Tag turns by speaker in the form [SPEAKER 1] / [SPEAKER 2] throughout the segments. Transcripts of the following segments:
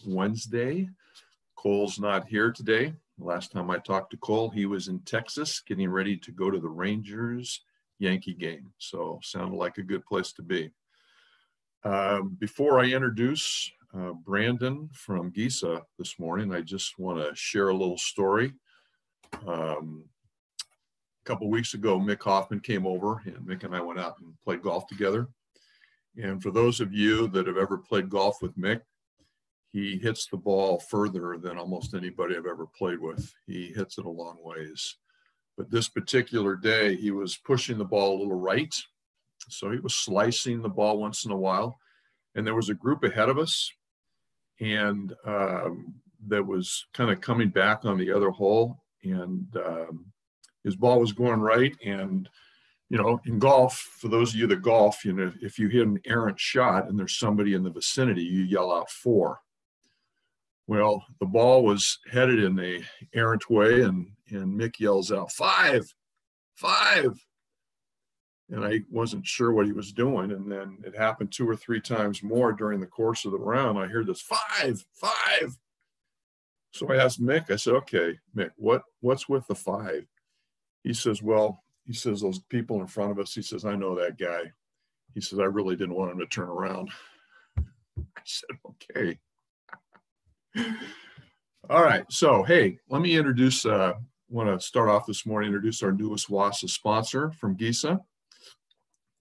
[SPEAKER 1] Wednesday. Cole's not here today. Last time I talked to Cole, he was in Texas getting ready to go to the Rangers-Yankee game. So sounded like a good place to be. Before I introduce Brandon from GISA this morning, I just want to share a little story. A couple of weeks ago, Mick Hoffman came over, and Mick and I went out and played golf together. And for those of you that have ever played golf with Mick, he hits the ball further than almost anybody I've ever played with. He hits it a long ways. But this particular day, he was pushing the ball a little right. So he was slicing the ball once in a while. And there was a group ahead of us, and that was kind of coming back on the other hole. And his ball was going right. And, you know, in golf, for those of you that golf, you know, if you hit an errant shot and there's somebody in the vicinity, you yell out 4. Well, the ball was headed in a errant way, and Mick yells out, 5, 5. And I wasn't sure what he was doing. And then it happened 2 or 3 times more during the course of the round. I heard this 5, 5. So I asked Mick, I said, okay, Mick, what's with the 5? He says, well, he says, those people in front of us, he says, I know that guy. He says, I really didn't want him to turn around. I said, okay. All right, so hey, let me introduce, want to start off this morning, introduce our newest WSSAAA sponsor from GISA.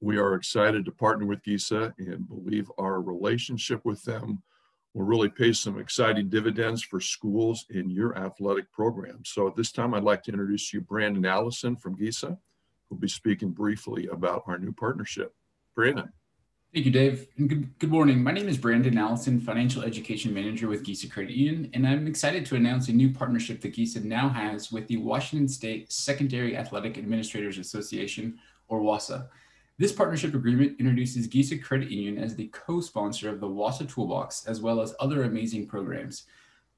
[SPEAKER 1] We are excited to partner with GISA and believe our relationship with them will really pay some exciting dividends for schools in your athletic program. So at this time, I'd like to introduce you Brandon Allison from GISA, who'll be speaking briefly about our new partnership. Brandon.
[SPEAKER 2] Thank you, Dave. And good morning. My name is Brandon Allison, Financial Education Manager with GISA Credit Union, and I'm excited to announce a new partnership that GISA now has with the Washington State Secondary Athletic Administrators Association, or WSSAAA. This partnership agreement introduces GISA Credit Union as the co-sponsor of the WSSAAA Toolbox, as well as other amazing programs.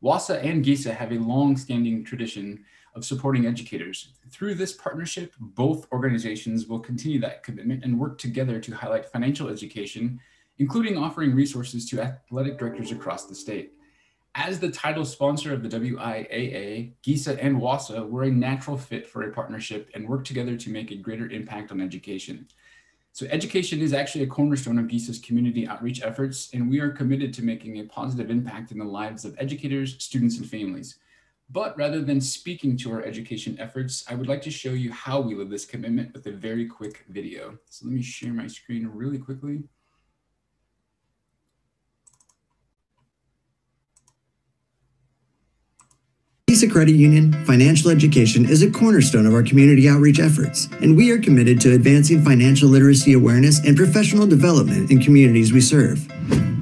[SPEAKER 2] WSSAAA and GISA have a long-standing tradition of supporting educators. Through this partnership, both organizations will continue that commitment and work together to highlight financial education, including offering resources to athletic directors across the state. As the title sponsor of the WIAA, GISA and WSSAAA were a natural fit for a partnership and work together to make a greater impact on education. So education is actually a cornerstone of GISA's community outreach efforts, and we are committed to making a positive impact in the lives of educators, students, and families. But rather than speaking to our education efforts, I would like to show you how we live this commitment with a very quick video. So let me share my screen really quickly.
[SPEAKER 3] GISA Credit Union, financial education is a cornerstone of our community outreach efforts, and we are committed to advancing financial literacy awareness and professional development in communities we serve.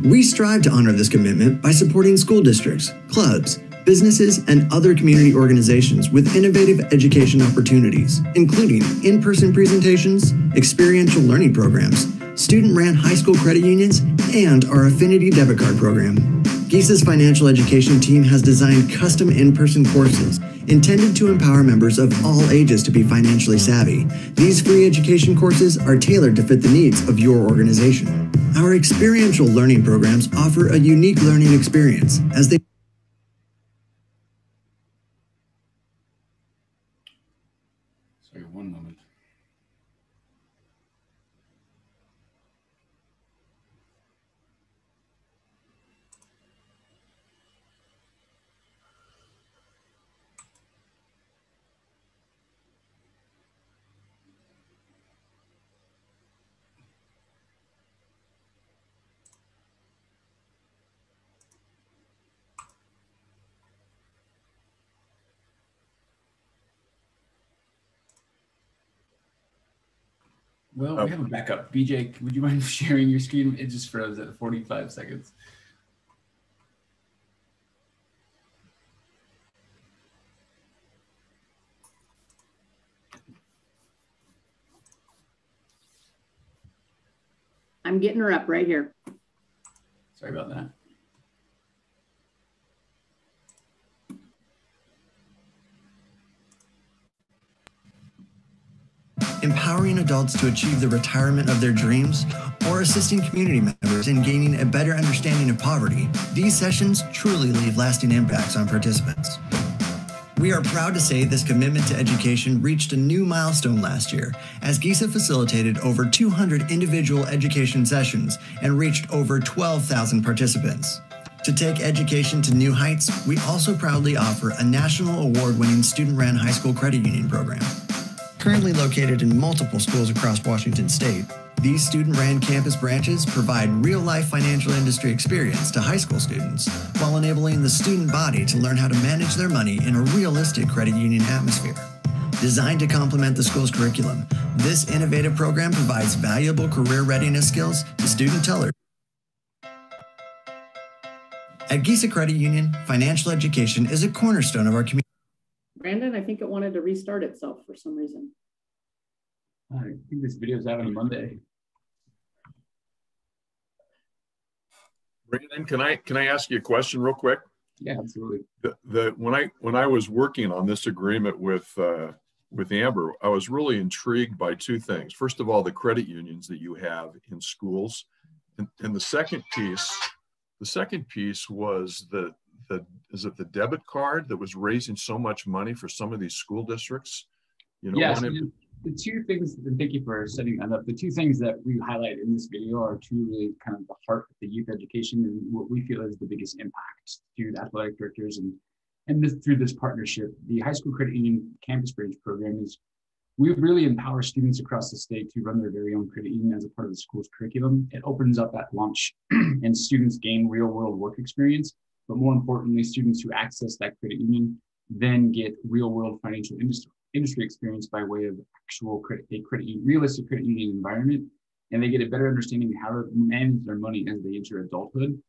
[SPEAKER 3] We strive to honor this commitment by supporting school districts, clubs, businesses, and other community organizations with innovative education opportunities, including in-person presentations, experiential learning programs, student-ran high school credit unions, and our Affinity debit card program. GISA's financial education team has designed custom in-person courses intended to empower members of all ages to be financially savvy. These free education courses are tailored to fit the needs of your organization. Our experiential learning programs offer a unique learning experience as they
[SPEAKER 2] One moment. Well, we have a backup. BJ, would you mind sharing your screen? It just froze at 45 seconds.
[SPEAKER 4] I'm getting her up right here.
[SPEAKER 2] Sorry about that.
[SPEAKER 3] empowering adults to achieve the retirement of their dreams, or or assisting community members in gaining a better understanding of poverty, these sessions truly leave lasting impacts on participants. We are proud to say this commitment to education reached a new milestone last year, as GISA facilitated over 200 individual education sessions and reached over 12,000 participants. To take education to new heights, we also proudly offer a national award-winning student-run high school credit union program. Currently located in multiple schools across Washington State, these student-run campus branches provide real-life financial industry experience to high school students while enabling the student body to learn how to manage their money in a realistic credit union atmosphere. Designed to complement the school's curriculum, this innovative program provides valuable career readiness skills to student tellers. At GISA Credit Union, financial education is a cornerstone of our community.
[SPEAKER 4] Brandon, I think it wanted to restart itself for some reason.
[SPEAKER 2] I think this video is out on Monday.
[SPEAKER 1] Brandon, can I ask you a question real quick?
[SPEAKER 2] Yeah, absolutely.
[SPEAKER 1] When I was working on this agreement with Amber, I was really intrigued by two things. First of all, the credit unions that you have in schools, and the second piece was is it the debit card that was raising so much money for some of these school districts? You know,
[SPEAKER 2] yes. The two things, and thank you for setting that up. The two things that we highlight in this video are two really kind of the heart of the youth education and what we feel is the biggest impact to the athletic directors. And through this partnership, the High School Credit Union Campus Branch program we really empower students across the state to run their very own credit union as a part of the school's curriculum. It opens up at launch and students gain real world work experience. But more importantly, students who access that credit union then get real world financial industry experience by way of actual realistic credit union environment, and they get a better understanding of how to manage their money as they enter adulthood.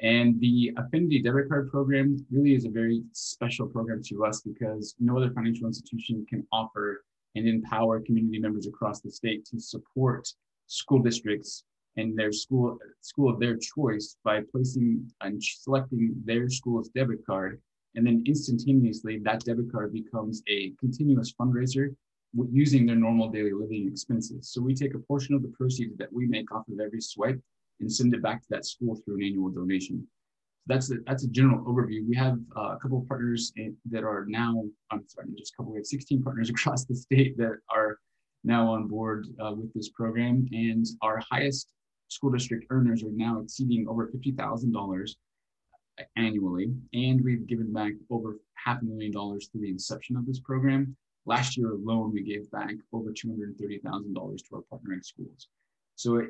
[SPEAKER 2] And the Affinity Debit Card program really is a very special program to us because no other financial institution can offer and empower community members across the state to support school districts and their school of their choice by placing and selecting their school's debit card. And then instantaneously, that debit card becomes a continuous fundraiser using their normal daily living expenses. So we take a portion of the proceeds that we make off of every swipe and send it back to that school through an annual donation. So that's a general overview. We have a couple of partners that are now, we have 16 partners across the state that are now on board with this program. And our highest school district earners are now exceeding over $50,000 annually, and we've given back over $500,000 through the inception of this program. Last year alone, we gave back over $230,000 to our partnering schools. So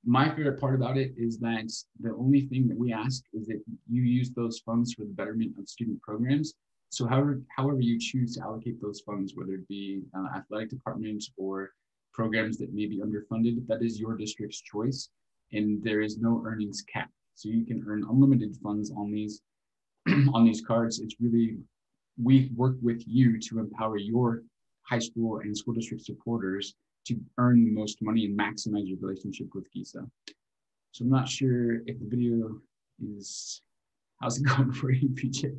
[SPEAKER 2] my favorite part about it is that the only thing that we ask is that you use those funds for the betterment of student programs. So however you choose to allocate those funds, whether it be athletic departments or programs that may be underfunded, that is your district's choice, and there is no earnings cap. So you can earn unlimited funds on these cards. It's really, we work with you to empower your high school and school district supporters to earn the most money and maximize your relationship with GISA. So I'm not sure if the video how's it going for you, PJ?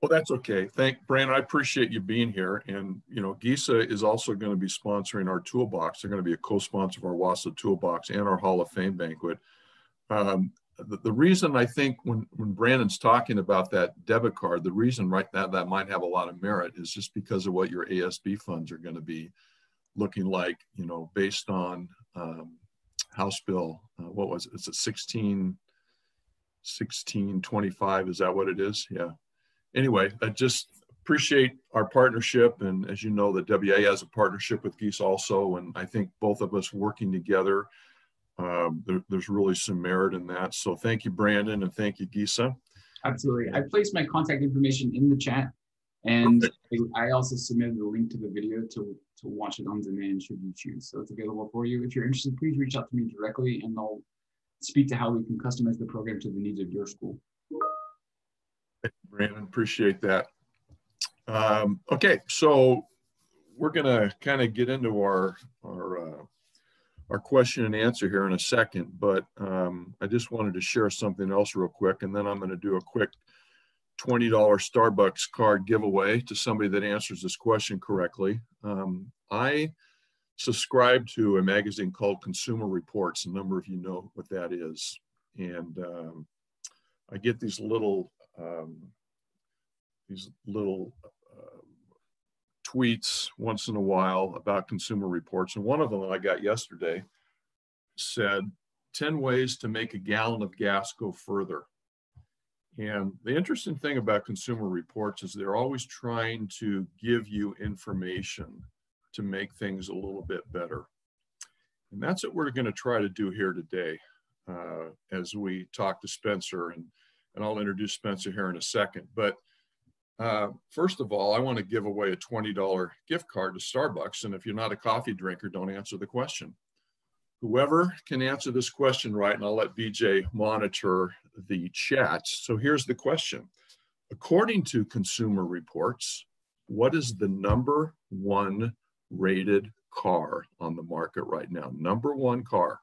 [SPEAKER 1] Well, that's okay. Brandon, I appreciate you being here. And, you know, GISA is also going to be sponsoring our toolbox. They're going to be a co-sponsor of our WSSAAA toolbox and our Hall of Fame banquet. The reason I think when Brandon's talking about that debit card, the reason that might have a lot of merit is just because of what your ASB funds are going to be looking like, you know, based on House Bill, what was it? It's a 1625. Is that what it is? Yeah. Anyway, I just appreciate our partnership. And as you know, the WIAA has a partnership with GISA also. And I think both of us working together, there's really some merit in that. So thank you, Brandon, and thank you, GISA.
[SPEAKER 2] Absolutely. I placed my contact information in the chat, and I also submitted the link to the video to watch it on demand should you choose. So it's available for you. If you're interested, please reach out to me directly and I'll speak to how we can customize the program to the needs of your school.
[SPEAKER 1] Thank you, Brandon, appreciate that. Okay, so we're gonna kind of get into our question and answer here in a second, but I just wanted to share something else real quick, and then I'm going to do a quick $20 Starbucks card giveaway to somebody that answers this question correctly. I subscribe to a magazine called Consumer Reports. A number of you know what that is. And I get these little tweets once in a while about Consumer Reports. And one of them that I got yesterday said, 10 ways to make a gallon of gas go further. And the interesting thing about Consumer Reports is they're always trying to give you information to make things a little bit better. And that's what we're going to try to do here today as we talk to Spencer. And I'll introduce Spencer here in a second. But first of all, I want to give away a $20 gift card to Starbucks. And if you're not a coffee drinker, don't answer the question. Whoever can answer this question right, and I'll let BJ monitor the chat. So here's the question. According to Consumer Reports, what is the #1 rated car on the market right now? #1 car.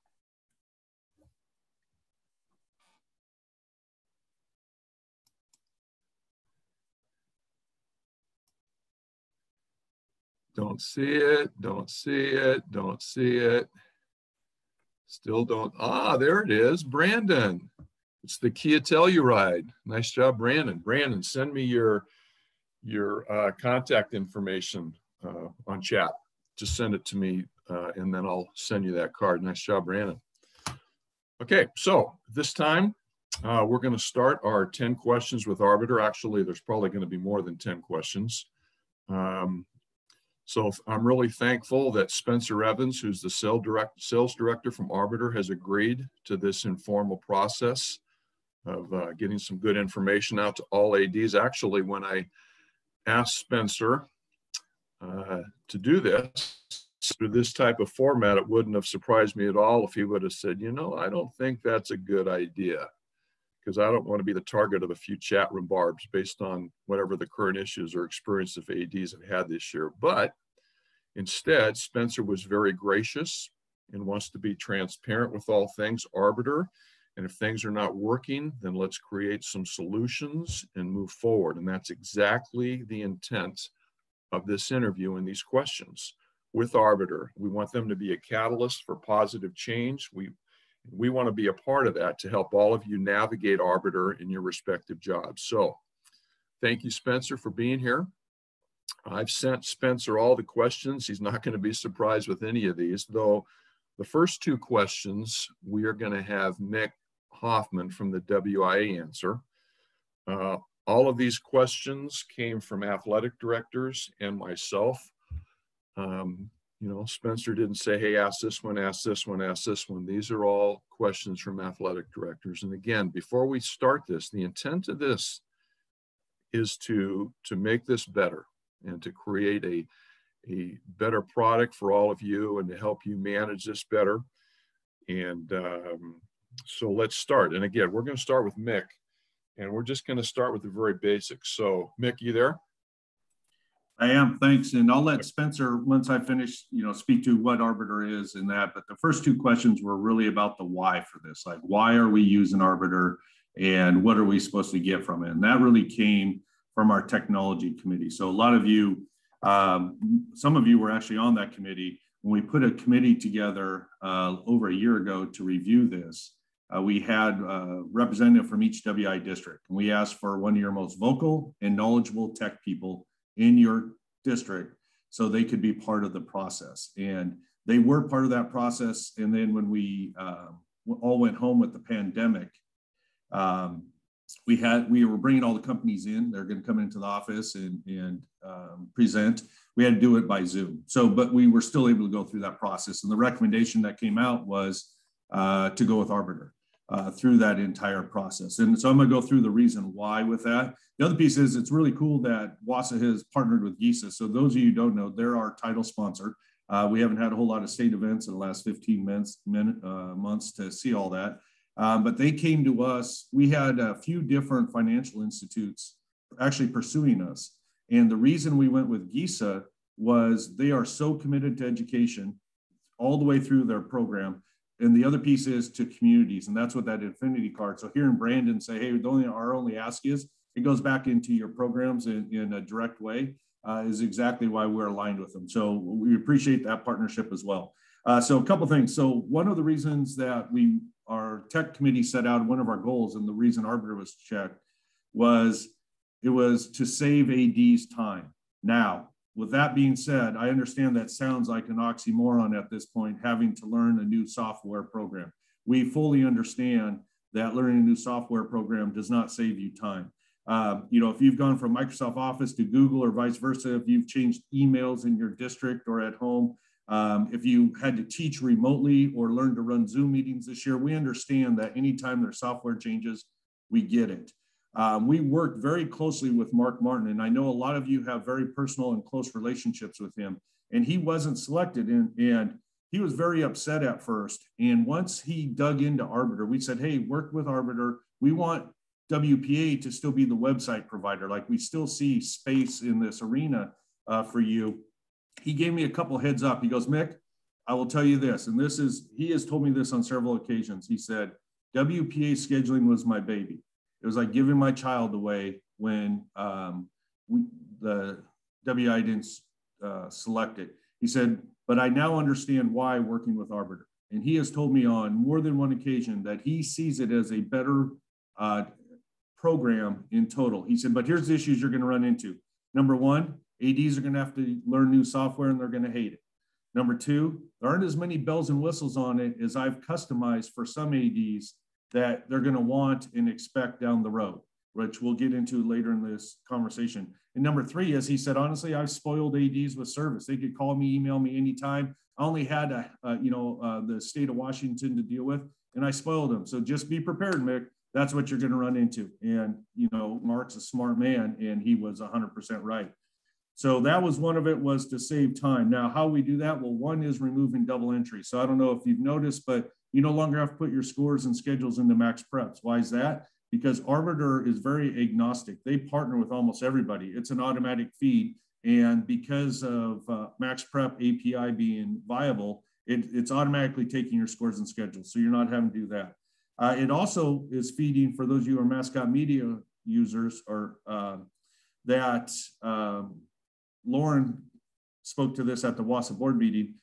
[SPEAKER 1] Don't see it, don't see it, don't see it. Still don't. Ah, there it is, Brandon. It's the Kia Telluride. Nice job, Brandon. Brandon, send me your contact information on chat. Just send it to me and then I'll send you that card. Nice job, Brandon. Okay, so this time we're going to start our 10 questions with Arbiter. Actually, there's probably going to be more than 10 questions. So I'm really thankful that Spencer Evans, who's the sales director from Arbiter, has agreed to this informal process of getting some good information out to all ADs. Actually, when I asked Spencer to do this, through this type of format, it wouldn't have surprised me at all if he would have said, you know, I don't think that's a good idea, because I don't want to be the target of a few chat room barbs based on whatever the current issues or experience of ADs have had this year. But instead, Spencer was very gracious and wants to be transparent with all things Arbiter. And if things are not working, then let's create some solutions and move forward. And that's exactly the intent of this interview and these questions with Arbiter. We want them to be a catalyst for positive change. We want to be a part of that to help all of you navigate Arbiter in your respective jobs. So thank you, Spencer, for being here. I've sent Spencer all the questions. He's not going to be surprised with any of these, though the first 2 questions we are going to have Mick Hoffman from the WIAA answer. All of these questions came from athletic directors and myself. You know, Spencer didn't say, hey, ask this one, ask this one, ask this one. These are all questions from athletic directors. And again, before we start this, the intent of this is to make this better and to create a better product for all of you and to help you manage this better. And so let's start. And again, we're going to start with Mick, and we're just going to start with the very basics. So Mick, you there?
[SPEAKER 5] I am, thanks. And I'll let Spencer, once I finish, speak to what Arbiter is and that. But the first 2 questions were really about the why for this. Like, why are we using Arbiter and what are we supposed to get from it? And that really came from our technology committee. So a lot of you, some of you were actually on that committee. When we put a committee together over a year ago to review this, we had a representative from each WI district. And we asked for one of your most vocal and knowledgeable tech people in your district so they could be part of the process. And they were part of that process. And then when we all went home with the pandemic, we were bringing all the companies in. They're going to come into the office and present. We had to do it by Zoom. But we were still able to go through that process. And the recommendation that came out was to go with Arbiter through that entire process. And so I'm going to go through the reason why with that. The other piece is it's really cool that WSSAAA has partnered with GISA. So those of you who don't know, they're our title sponsor. We haven't had a whole lot of state events in the last 15 months to see all that. But they came to us. We had a few different financial institutes actually pursuing us. And the reason we went with GISA was they are so committed to education all the way through their program. And the other piece is to communities. And that's what that Infinity card. So hearing Brandon say, hey, our only ask is, it goes back into your programs in a direct way. is exactly why we're aligned with them. So we appreciate that partnership as well. So a couple things. So one of the reasons that our tech committee set out, one of our goals, and the reason Arbiter was checked, was it was to save ADs time. Now, with that being said, I understand that sounds like an oxymoron at this point, having to learn a new software program. We fully understand that learning a new software program does not save you time. If you've gone from Microsoft Office to Google or vice versa, if you've changed emails in your district or at home, if you had to teach remotely or learn to run Zoom meetings this year, we understand that anytime there's software changes, we get it. We worked very closely with Mark Martin, and I know a lot of you have very personal and close relationships with him, and he wasn't selected, and he was very upset at first. And once he dug into Arbiter, we said, hey, work with Arbiter. We want WPA to still be the website provider. Like, we still see space in this arena for you. He gave me a couple heads up. He goes, Mick, I will tell you this, and he has told me this on several occasions. He said, WPA scheduling was my baby. It was like giving my child away when the WI didn't select it. He said, but I now understand why working with Arbiter. And he has told me on more than one occasion that he sees it as a better program in total. He said, but here's the issues you're going to run into. Number one, ADs are going to have to learn new software and they're going to hate it. Number two, there aren't as many bells and whistles on it as I've customized for some ADs that they're going to want and expect down the road, which we'll get into later in this conversation. And number three, as he said, honestly, I've spoiled ADs with service. They could call me, email me anytime. I only had the state of Washington to deal with, and I spoiled them. So just be prepared, Mick. That's what you're going to run into. And, Mark's a smart man, and he was 100% right. So that was one of it, was to save time. Now, how we do that? Well, one is removing double entry. So I don't know if you've noticed, but you no longer have to put your scores and schedules into Max Preps. Why is that? Because Arbiter is very agnostic. They partner with almost everybody. It's an automatic feed. And because of Max Prep API being viable, it's automatically taking your scores and schedules. So you're not having to do that. It also is feeding, for those of you who are Mascot Media users, or that Lauren spoke to this at the WSSAAA board meeting.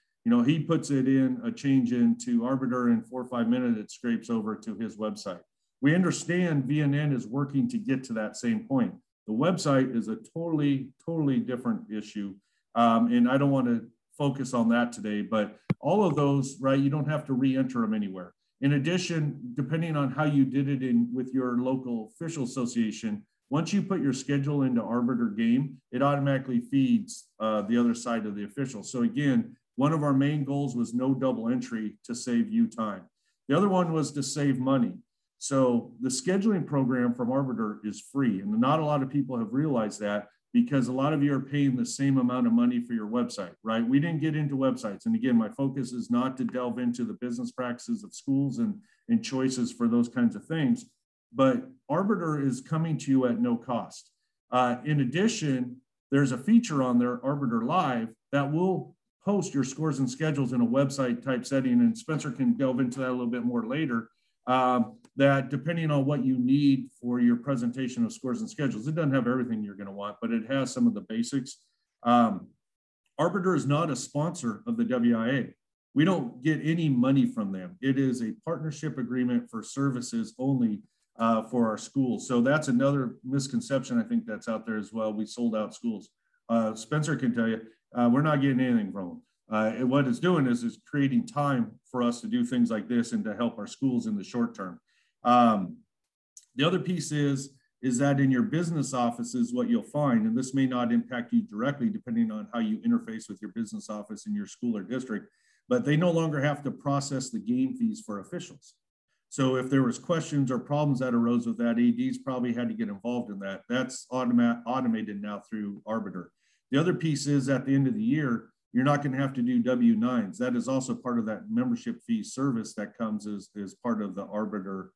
[SPEAKER 5] He puts it in a change into Arbiter in 4 or 5 minutes, it scrapes over to his website. We understand VNN is working to get to that same point. The website is a totally different issue. And I don't want to focus on that today, but all of those, right, you don't have to re-enter them anywhere. In addition, depending on how you did it with your local official association, once you put your schedule into Arbiter Game, it automatically feeds the other side of the official. So again, one of our main goals was no double entry to save you time. The other one was to save money. So the scheduling program from Arbiter is free. And not a lot of people have realized that, because a lot of you are paying the same amount of money for your website, right? We didn't get into websites. And again, my focus is not to delve into the business practices of schools and choices for those kinds of things. But Arbiter is coming to you at no cost. In addition, there's a feature on there, Arbiter Live, that will post your scores and schedules in a website type setting. And Spencer can delve into that a little bit more later, that depending on what you need for your presentation of scores and schedules, it doesn't have everything you're going to want, but it has some of the basics. Arbiter is not a sponsor of the WIAA. We don't get any money from them. It is a partnership agreement for services only for our schools. So that's another misconception I think that's out there as well. We sold out schools. Spencer can tell you, we're not getting anything from them. And what it's doing is creating time for us to do things like this and to help our schools in the short term. The other piece is that in your business offices, what you'll find, and this may not impact you directly depending on how you interface with your business office in your school or district, but they no longer have to process the game fees for officials. So if there was questions or problems that arose with that, ADs probably had to get involved in that. That's automated now through Arbiter. The other piece is at the end of the year, you're not going to have to do W-9s. That is also part of that membership fee service that comes as part of the Arbiter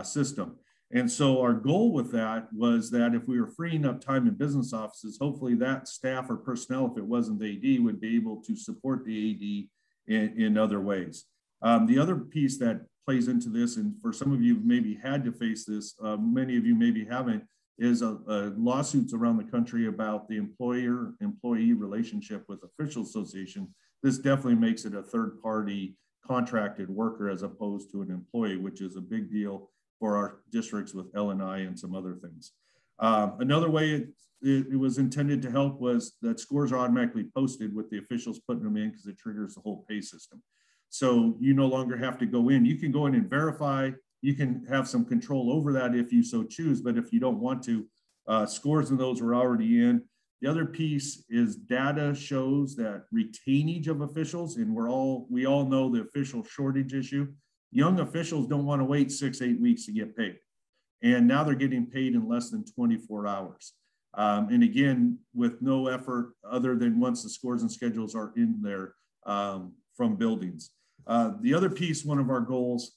[SPEAKER 5] system. And so our goal with that was that if we were freeing up time in business offices, hopefully that staff or personnel, if it wasn't the AD, would be able to support the AD in other ways. The other piece that plays into this, and for some of you maybe had to face this, many of you maybe haven't, is lawsuits around the country about the employer-employee relationship with official association. This definitely makes it a third-party contracted worker as opposed to an employee, which is a big deal for our districts with L&I and some other things. Another way it was intended to help was that scores are automatically posted with the officials putting them in because it triggers the whole pay system. So you no longer have to go in. You can go in and verify. You can have some control over that if you so choose, but if you don't want to, scores in those are already in. The other piece is data shows that retainage of officials, and we all know the official shortage issue. Young officials don't want to wait 6-8 weeks to get paid. And now they're getting paid in less than 24 hours. And again, with no effort other than once the scores and schedules are in there from buildings. The other piece, one of our goals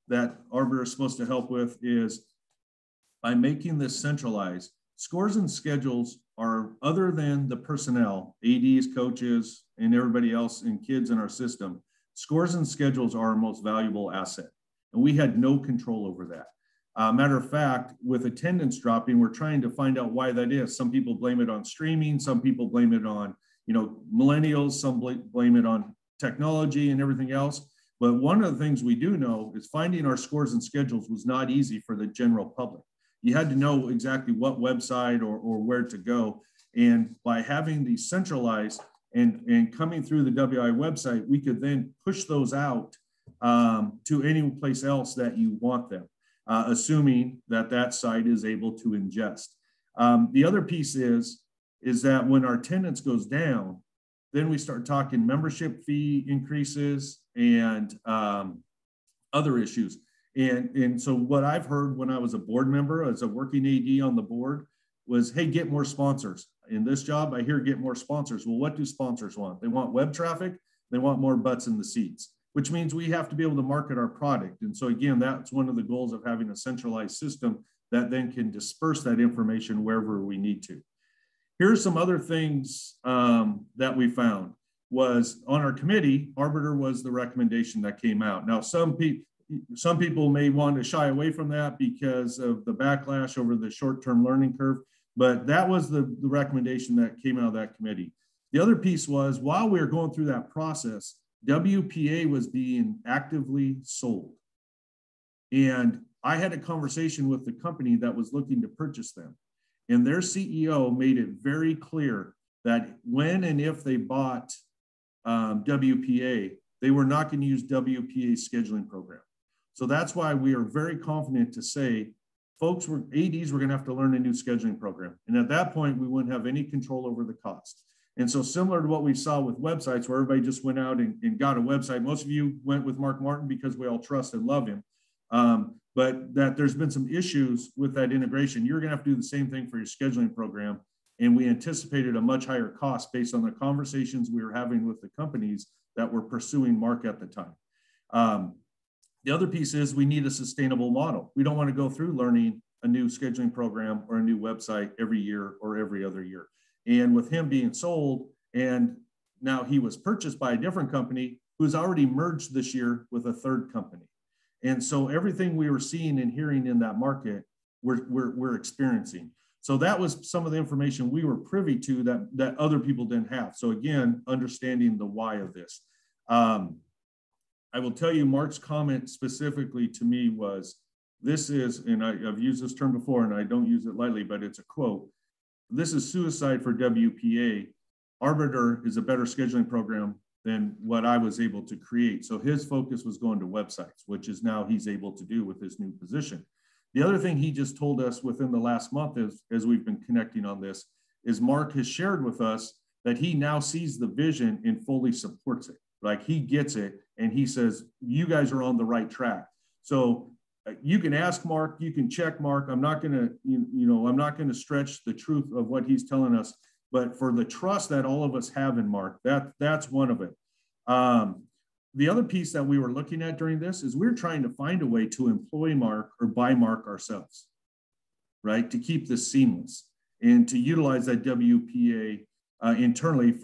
[SPEAKER 5] that Arbiter is supposed to help with is by making this centralized, scores and schedules are, other than the personnel, ADs, coaches, and everybody else and kids in our system, scores and schedules are our most valuable asset. And we had no control over that. Matter of fact, with attendance dropping, we're trying to find out why that is. Some people blame it on streaming. Some people blame it on, millennials. Some blame it on technology and everything else. But one of the things we do know is finding our scores and schedules was not easy for the general public. You had to know exactly what website or where to go. And by having these centralized and coming through the WIAA website, we could then push those out to any place else that you want them. Assuming that site is able to ingest. The other piece is that when our attendance goes down, then we start talking membership fee increases and other issues. And so what I've heard when I was a board member, as a working AD on the board, was, hey, get more sponsors. In this job, I hear get more sponsors. Well, what do sponsors want? They want web traffic. They want more butts in the seats, which means we have to be able to market our product. And so again, that's one of the goals of having a centralized system that then can disperse that information wherever we need to. Here's some other things that we found was on our committee, Arbiter was the recommendation that came out. Now, some people may want to shy away from that because of the backlash over the short-term learning curve, but that was the recommendation that came out of that committee. The other piece was, while we were going through that process, WPA was being actively sold. And I had a conversation with the company that was looking to purchase them. And their CEO made it very clear that when and if they bought WPA, they were not going to use WPA's scheduling program. So that's why we are very confident to say, folks, ADs were going to have to learn a new scheduling program. And at that point, we wouldn't have any control over the cost. And so similar to what we saw with websites where everybody just went out and got a website, most of you went with Mark Martin because we all trust and love him. But that there's been some issues with that integration. You're going to have to do the same thing for your scheduling program. And we anticipated a much higher cost based on the conversations we were having with the companies that were pursuing Mark at the time. The other piece is we need a sustainable model. We don't want to go through learning a new scheduling program or a new website every year or every other year. And with him being sold, and now he was purchased by a different company who's already merged this year with a third company. And so everything we were seeing and hearing in that market, we're experiencing. So that was some of the information we were privy to that other people didn't have. So again, understanding the why of this. I will tell you, Mark's comment specifically to me was, this is, and I've used this term before and I don't use it lightly, but it's a quote. This is suicide for WPA. Arbiter is a better scheduling program than what I was able to create. So his focus was going to websites, which is now he's able to do with his new position. The other thing he just told us within the last month as we've been connecting on this is Mark has shared with us that he now sees the vision and fully supports it. Like he gets it and he says, you guys are on the right track. So you can ask Mark, you can check Mark. I'm not going to, I'm not going to stretch the truth of what he's telling us, but for the trust that all of us have in Mark, that's one of it. The other piece that we were looking at during this is we're trying to find a way to employ Mark or buy Mark ourselves, right? To keep this seamless and to utilize that WPA internally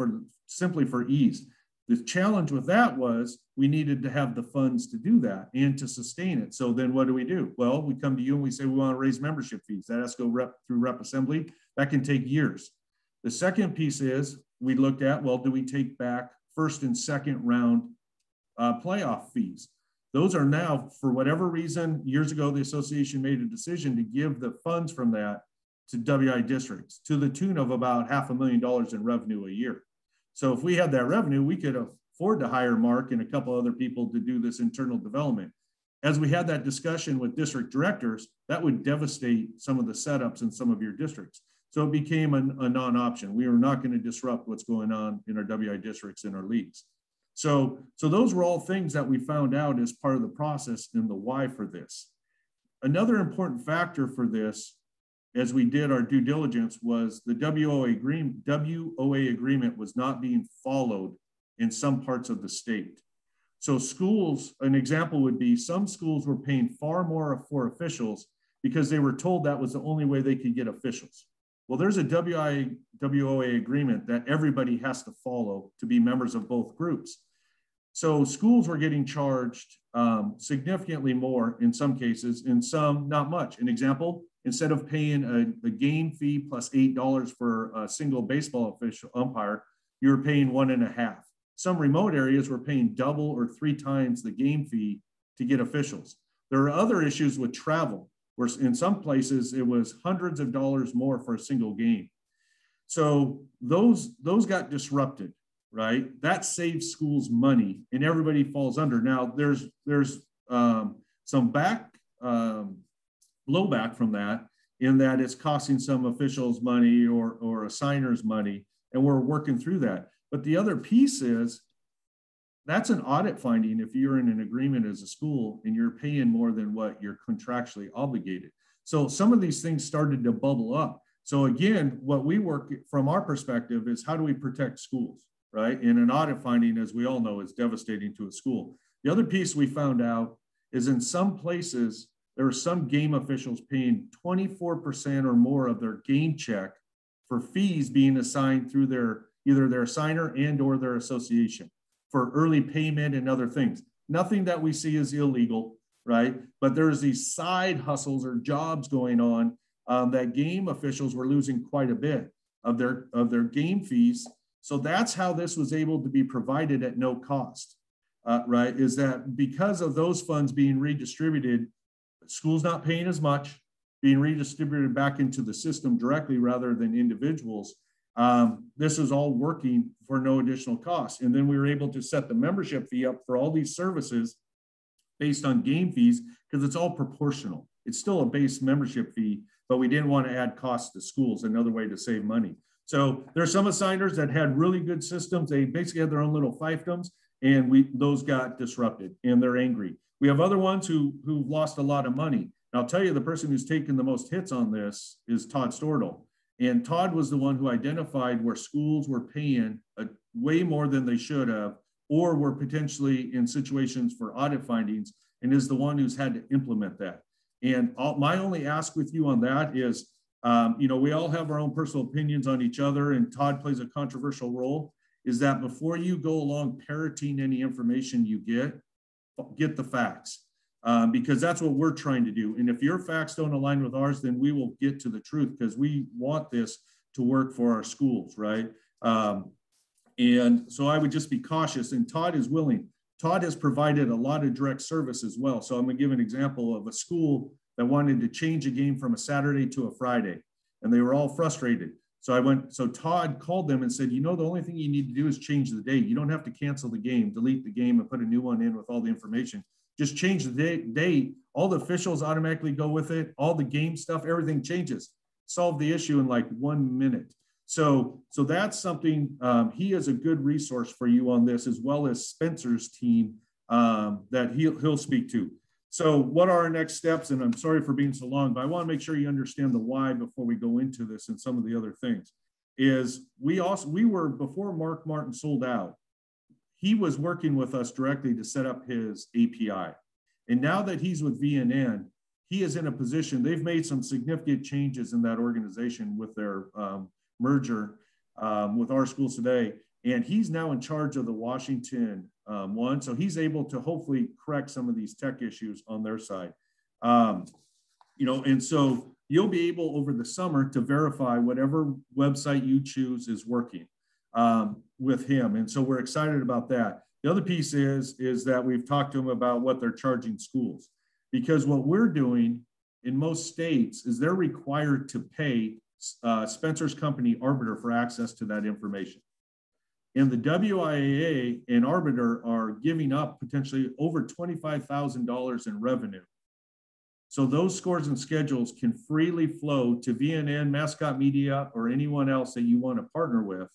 [SPEAKER 5] simply for ease. The challenge with that was we needed to have the funds to do that and to sustain it. So then what do? Well, we come to you and we say we want to raise membership fees. That has to go through rep assembly. That can take years. The second piece is we looked at, well, do we take back first and second round playoff fees? Those are now, for whatever reason, years ago, the association made a decision to give the funds from that to WI districts to the tune of about $500,000 in revenue a year. So if we had that revenue, we could afford to hire Mark and a couple other people to do this internal development. As we had that discussion with district directors, that would devastate some of the setups in some of your districts. So it became a non-option. We were not going to disrupt what's going on in our WI districts and our leagues. So those were all things that we found out as part of the process and the why for this. Another important factor for this, as we did our due diligence, was the WOA agreement was not being followed in some parts of the state. So schools, an example would be some schools were paying far more for officials because they were told that was the only way they could get officials. Well, there's a WOA agreement that everybody has to follow to be members of both groups. So schools were getting charged significantly more in some cases, in some not much. An example, instead of paying a game fee plus $8 for a single baseball official umpire, you were paying $1.50. Some remote areas were paying double or 3 times the game fee to get officials. There are other issues with travel, where in some places it was hundreds of dollars more for a single game. So those got disrupted, right? That saves schools money and everybody falls under. Now there's some blowback from that, in that it's costing some officials money or assigners money, and we're working through that. But the other piece is that's an audit finding if you're in an agreement as a school and you're paying more than what you're contractually obligated. So some of these things started to bubble up. So again, what we work from our perspective is how do we protect schools, right? And an audit finding, as we all know, is devastating to a school. The other piece we found out is in some places, there are some game officials paying 24% or more of their game check for fees being assigned through either their assigner and or their association for early payment and other things. Nothing that we see is illegal, right? But there's these side hustles or jobs going on that game officials were losing quite a bit of their game fees. So that's how this was able to be provided at no cost, right? Is that because of those funds being redistributed, schools not paying as much, being redistributed back into the system directly rather than individuals. This is all working for no additional cost. And then we were able to set the membership fee up for all these services based on game fees because it's all proportional. It's still a base membership fee, but we didn't want to add costs to schools, another way to save money. So there's some assigners that had really good systems. They basically had their own little fiefdoms, and those got disrupted and they're angry. We have other ones who've lost a lot of money. And I'll tell you, the person who's taken the most hits on this is Todd Stortle. And Todd was the one who identified where schools were paying way more than they should have, or were potentially in situations for audit findings, and is the one who's had to implement that. And my only ask with you on that is, we all have our own personal opinions on each other, and Todd plays a controversial role, is that before you go along parroting any information you get the facts. Because that's what we're trying to do. And if your facts don't align with ours, then we will get to the truth because we want this to work for our schools, right? And so I would just be cautious, and Todd is willing. Todd has provided a lot of direct service as well. So I'm gonna give an example of a school that wanted to change a game from a Saturday to a Friday, and they were all frustrated. So Todd called them and said, the only thing you need to do is change the date. You don't have to cancel the game, delete the game, and put a new one in with all the information. Just change the date. All the officials automatically go with it. All the game stuff, everything changes. Solve the issue in like 1 minute. So that's something, he is a good resource for you on this, as well as Spencer's team that he'll speak to. So what are our next steps? And I'm sorry for being so long, but I want to make sure you understand the why before we go into this and some of the other things. Is we were, before Mark Martin sold out, he was working with us directly to set up his API. And now that he's with VNN, he is in a position, they've made some significant changes in that organization with their merger with our schools today. And he's now in charge of the Washington one. So he's able to hopefully correct some of these tech issues on their side. And so you'll be able over the summer to verify whatever website you choose is working with him. And so we're excited about that. The other piece is that we've talked to him about what they're charging schools, because what we're doing in most states is they're required to pay Spencer's company Arbiter for access to that information. And the WIAA and Arbiter are giving up potentially over $25,000 in revenue. So those scores and schedules can freely flow to VNN, Mascot Media, or anyone else that you want to partner with,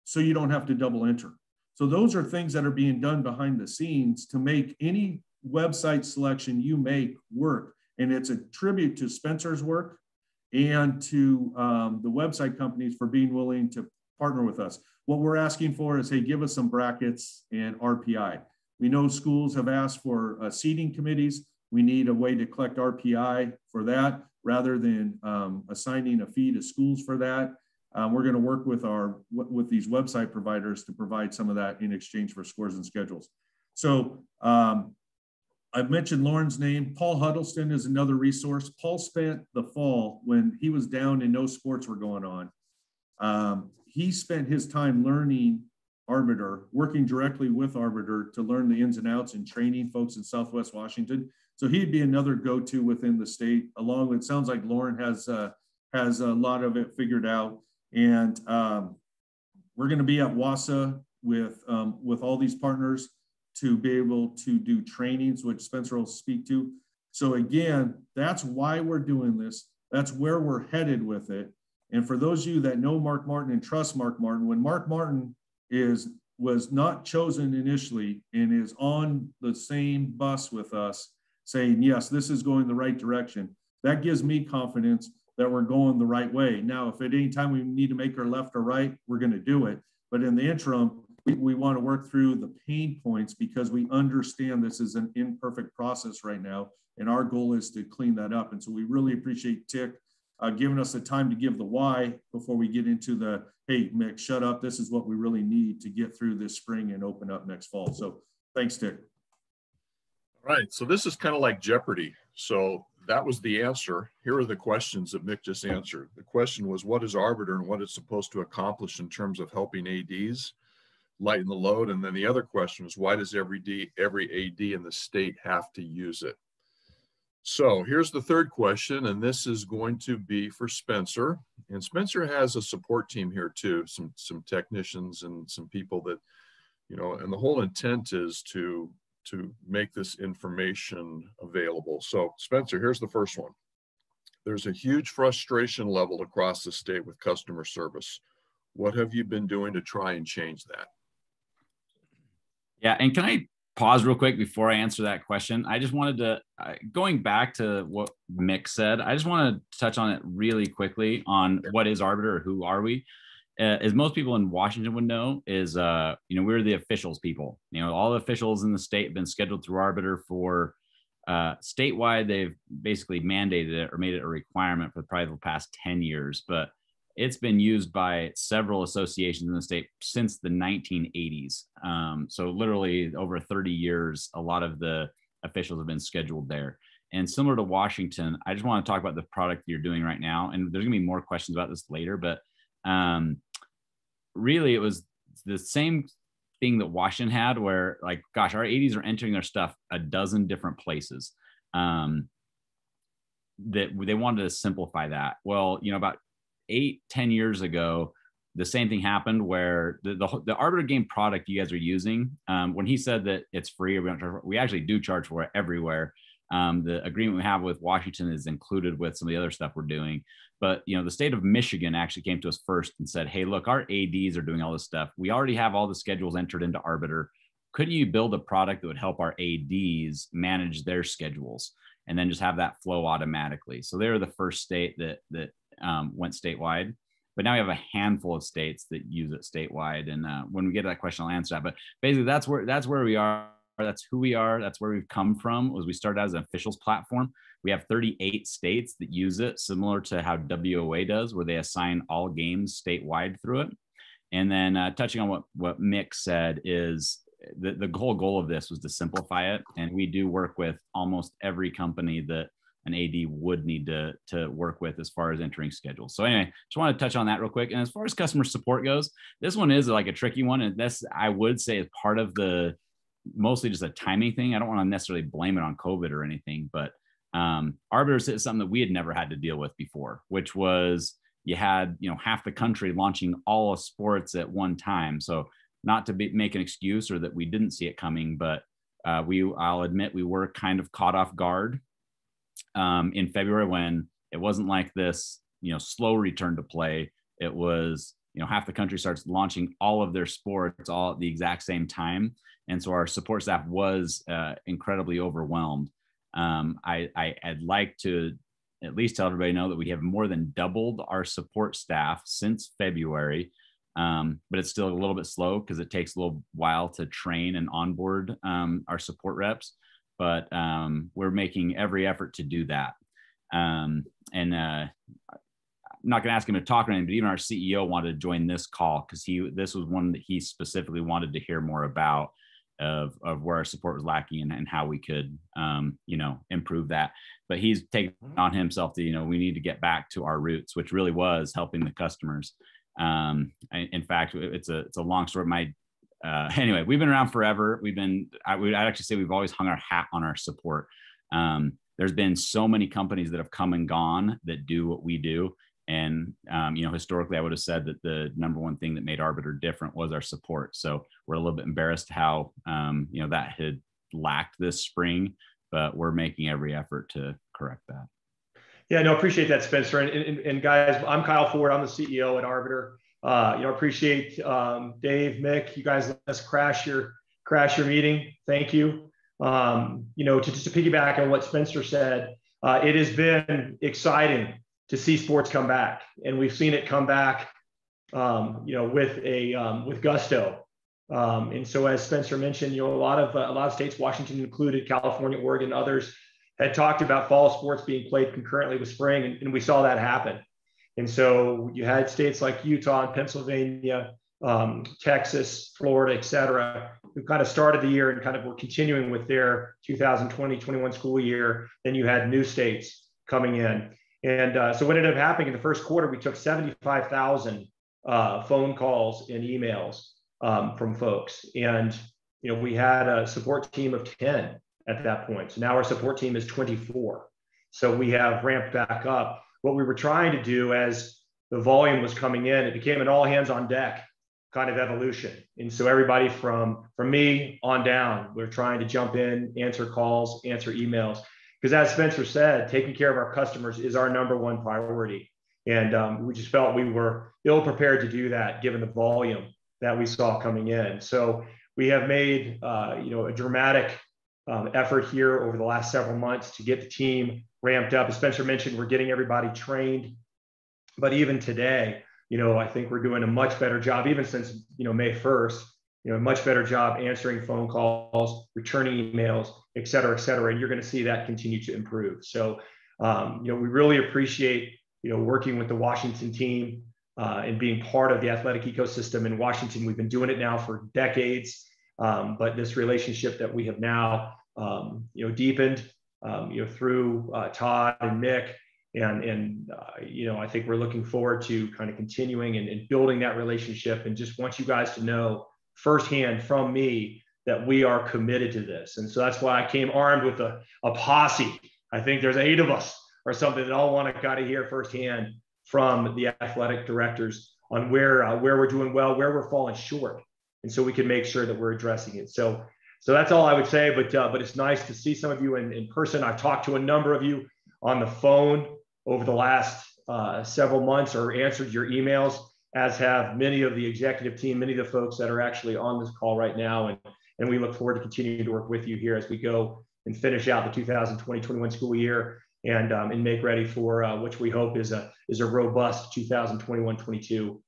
[SPEAKER 5] so you don't have to double enter. So those are things that are being done behind the scenes to make any website selection you make work. And it's a tribute to Spencer's work and to the website companies for being willing to partner with us. What we're asking for is, hey, give us some brackets and RPI. We know schools have asked for seating committees. We need a way to collect RPI for that rather than assigning a fee to schools for that. We're going to work with these website providers to provide some of that in exchange for scores and schedules. So I've mentioned Lauren's name. Paul Huddleston is another resource. Paul spent the fall when he was down and no sports were going on. He spent his time learning Arbiter, working directly with Arbiter to learn the ins and outs and training folks in Southwest Washington. So he'd be another go-to within the state, along with, it sounds like Lauren has a lot of it figured out. And we're going to be at WSSAAA with all these partners to be able to do trainings, which Spencer will speak to. So again, that's why we're doing this. That's where we're headed with it. And for those of you that know Mark Martin and trust Mark Martin, when Mark Martin was not chosen initially and is on the same bus with us saying, yes, this is going the right direction, that gives me confidence that we're going the right way. Now, if at any time we need to make our left or right, we're going to do it. But in the interim, we want to work through the pain points because we understand this is an imperfect process right now. And our goal is to clean that up. And so we really appreciate Tick giving us the time to give the why before we get into the, hey, Mick, shut up. This is what we really need to get through this spring and open up next fall. So thanks, Tick.
[SPEAKER 1] All right. So this is kind of like Jeopardy. So that was the answer. Here are the questions that Mick just answered. The question was, what is Arbiter and what it's supposed to accomplish in terms of helping ADs lighten the load? And then the other question was, why does every AD in the state have to use it? So here's the third question, and this is going to be for Spencer. And Spencer has a support team here too, some technicians and some people that, and the whole intent is to make this information available. So Spencer, here's the first one. There's a huge frustration level across the state with customer service. What have you been doing to try and change that?
[SPEAKER 6] Yeah, and can I pause real quick before I answer that question? I just wanted to, going back to what Mick said, I just want to touch on it really quickly on what is Arbiter or who are we? As most people in Washington would know, is we're the officials people. All the officials in the state have been scheduled through Arbiter for statewide. They've basically mandated it or made it a requirement for probably the past 10 years, but it's been used by several associations in the state since the 1980s. So literally over 30 years, a lot of the officials have been scheduled there. And similar to Washington, I just want to talk about the product you're doing right now. And there's gonna be more questions about this later, but really it was the same thing that Washington had where, like, gosh, our ADs are entering their stuff a dozen different places. That they wanted to simplify that. Well, about 8-10 years ago, the same thing happened where the Arbiter game product you guys are using, when he said that it's free, we actually do charge for it everywhere. The agreement we have with Washington is included with some of the other stuff we're doing. But, the state of Michigan actually came to us first and said, hey, look, our ADs are doing all this stuff. We already have all the schedules entered into Arbiter. Couldn't you build a product that would help our ADs manage their schedules and then just have that flow automatically? So they were the first state that went statewide. But now we have a handful of states that use it statewide. And when we get to that question, I'll answer that. But basically, that's where we are. That's who we are. That's where we've come from. Was we started as an officials platform. We have 38 states that use it, similar to how WOA does, where they assign all games statewide through it. And then touching on what Mick said is the whole goal of this was to simplify it. And we do work with almost every company that an AD would need to work with as far as entering schedules. So anyway, just want to touch on that real quick. And as far as customer support goes, this one is like a tricky one. And this, I would say, is part of the mostly just a timing thing. I don't want to necessarily blame it on COVID or anything, but Arbiter is something that we had never had to deal with before, which was you had, half the country launching all of sports at one time. So not to make an excuse or that we didn't see it coming, but I'll admit we were kind of caught off guard in February when it wasn't like this, slow return to play. It was, half the country starts launching all of their sports all at the exact same time. And so our support staff was incredibly overwhelmed. I'd like to at least tell everybody know that we have more than doubled our support staff since February. But it's still a little bit slow because it takes a little while to train and onboard our support reps. But we're making every effort to do that. I'm not going to ask him to talk or anything, but even our CEO wanted to join this call because this was one that he specifically wanted to hear more about of where our support was lacking and how we could, improve that. But he's taken on himself to, we need to get back to our roots, which really was helping the customers. In fact, it's a long story. Anyway, we've been around forever. I'd actually say we've always hung our hat on our support. There's been so many companies that have come and gone that do what we do. And, historically, I would have said that the number one thing that made Arbiter different was our support. So we're a little bit embarrassed how, that had lacked this spring, but we're making every effort to correct that.
[SPEAKER 7] Yeah, no, appreciate that, Spencer. And guys, I'm Kyle Ford. I'm the CEO at Arbiter. Appreciate Dave, Mick. You guys let us crash your meeting. Thank you. To piggyback on what Spencer said, it has been exciting to see sports come back, and we've seen it come back, with gusto. And so, as Spencer mentioned, a lot of states, Washington included, California, Oregon, others, had talked about fall sports being played concurrently with spring, and we saw that happen. And so you had states like Utah and Pennsylvania, Texas, Florida, et cetera, who kind of started the year and kind of were continuing with their 2020-21 school year. Then you had new states coming in. And so what ended up happening in the first quarter, we took 75,000 phone calls and emails from folks. And, we had a support team of 10 at that point. So now our support team is 24. So we have ramped back up. What we were trying to do as the volume was coming in, it became an all hands on deck kind of evolution. And so everybody from me on down, we're trying to jump in, answer calls, answer emails. Because as Spencer said, taking care of our customers is our number one priority. And we just felt we were ill prepared to do that given the volume that we saw coming in. So we have made a dramatic effort here over the last several months to get the team ramped up. As Spencer mentioned, we're getting everybody trained. But even today, I think we're doing a much better job, even since, May 1st, a much better job answering phone calls, returning emails, et cetera, and you're going to see that continue to improve. So, we really appreciate, working with the Washington team and being part of the athletic ecosystem in Washington. We've been doing it now for decades, but this relationship that we have now, deepened, through Todd and Mick, and I think we're looking forward to kind of continuing and building that relationship, and just want you guys to know firsthand from me that we are committed to this. And so that's why I came armed with a posse. I think there's 8 of us or something that all want to kind of hear firsthand from the athletic directors on where we're doing well, where we're falling short, and so we can make sure that we're addressing it. So that's all I would say, but it's nice to see some of you in person. I've talked to a number of you on the phone over the last several months, or answered your emails, as have many of the executive team, many of the folks that are actually on this call right now. And we look forward to continuing to work with you here as we go and finish out the 2020-21 school year and make ready for which we hope is a robust 2021-22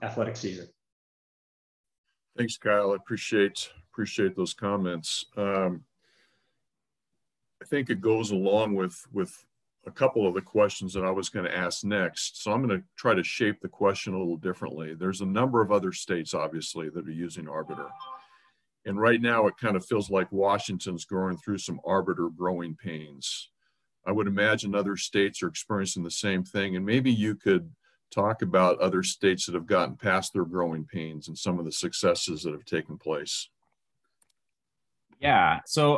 [SPEAKER 7] athletic season.
[SPEAKER 1] Thanks, Kyle. I appreciate those comments. I think it goes along with a couple of the questions that I was going to ask next. So I'm going to try to shape the question a little differently. There's a number of other states, obviously, that are using Arbiter. And right now it kind of feels like Washington's going through some Arbiter growing pains. I would imagine other states are experiencing the same thing. And maybe you could talk about other states that have gotten past their growing pains and some of the successes that have taken place.
[SPEAKER 6] Yeah. So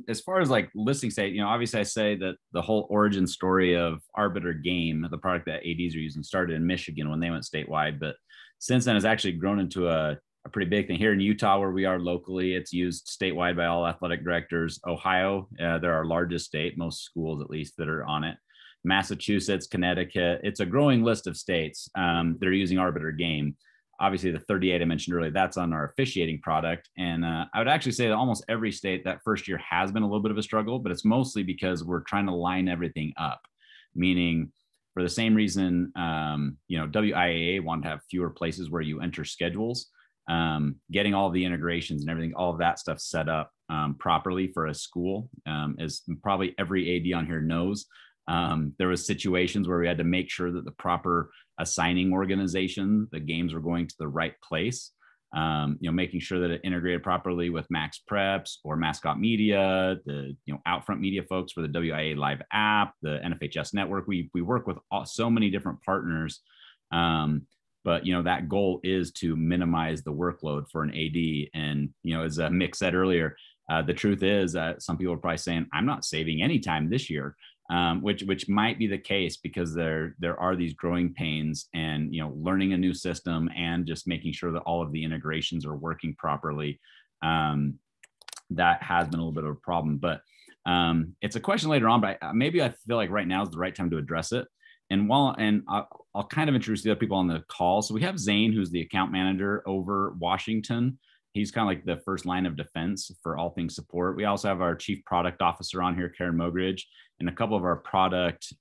[SPEAKER 6] as far as like listing state, you know, obviously I say that the whole origin story of Arbiter Game, the product that ADs are using, started in Michigan when they went statewide. But since then, it's actually grown into a pretty big thing. Here in Utah, where we are locally, it's used statewide by all athletic directors. Ohio, they're our largest state, most schools at least that are on it. Massachusetts, Connecticut, it's a growing list of states that are using Arbiter Game. Obviously, the 38 I mentioned earlier, that's on our officiating product. And I would actually say that almost every state that first year has been a little bit of a struggle, but it's mostly because we're trying to line everything up, meaning for the same reason, you know, WIAA wanted to have fewer places where you enter schedules, getting all the integrations and everything, all of that stuff set up properly for a school, as probably every AD on here knows. There was situations where we had to make sure that the proper assigning organization, the games were going to the right place, you know, making sure that it integrated properly with Max Preps or Mascot Media, the, you know, Outfront Media folks for the WIA Live app, the NFHS network. We work with so many different partners. But, you know, that goal is to minimize the workload for an AD. And, you know, as Mick said earlier, the truth is that some people are probably saying, I'm not saving any time this year. Which might be the case because there are these growing pains, and, you know, learning a new system and just making sure that all of the integrations are working properly. That has been a little bit of a problem, but it's a question later on, but maybe I feel like right now is the right time to address it. And I'll kind of introduce the other people on the call. So we have Zane, who's the account manager over Washington. He's kind of like the first line of defense for all things support. We also have our chief product officer on here, Karen Mogridge, and a couple of our product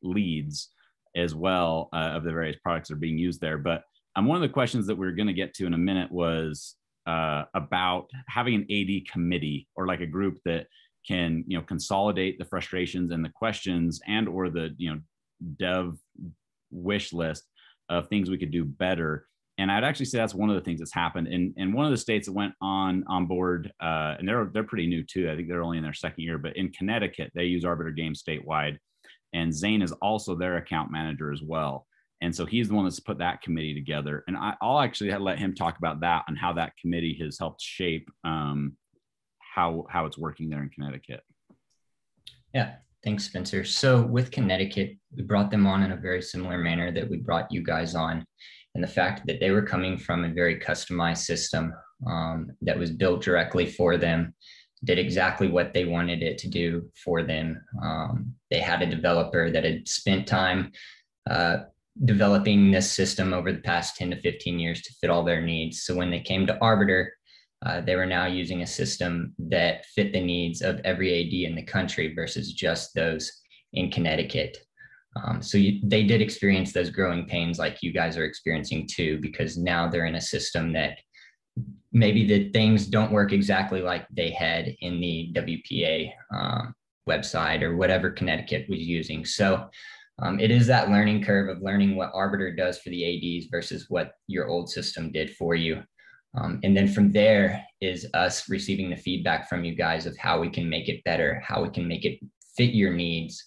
[SPEAKER 6] leads as well of the various products that are being used there. But one of the questions that we're going to get to in a minute was about having an AD committee, or like a group that can, you know, consolidate the frustrations and the questions and or the, you know, dev wish list of things we could do better. And I'd actually say that's one of the things that's happened. In one of the states that went on board, and they're pretty new too. I think they're only in their second year, but in Connecticut, they use Arbiter Game statewide. And Zane is also their account manager as well. And so he's the one that's put that committee together. And I'll actually let him talk about that and how that committee has helped shape how it's working there in Connecticut.
[SPEAKER 8] Yeah, thanks, Spencer. So with Connecticut, we brought them on in a very similar manner that we brought you guys on. And the fact that they were coming from a very customized system that was built directly for them, did exactly what they wanted it to do for them. They had a developer that had spent time developing this system over the past 10 to 15 years to fit all their needs. So when they came to Arbiter, they were now using a system that fit the needs of every AD in the country versus just those in Connecticut. They did experience those growing pains like you guys are experiencing too, because now they're in a system that maybe the things don't work exactly like they had in the WPA website or whatever Connecticut was using. So it is that learning curve of learning what Arbiter does for the ADs versus what your old system did for you. And then from there is us receiving the feedback from you guys of how we can make it better, how we can make it fit your needs.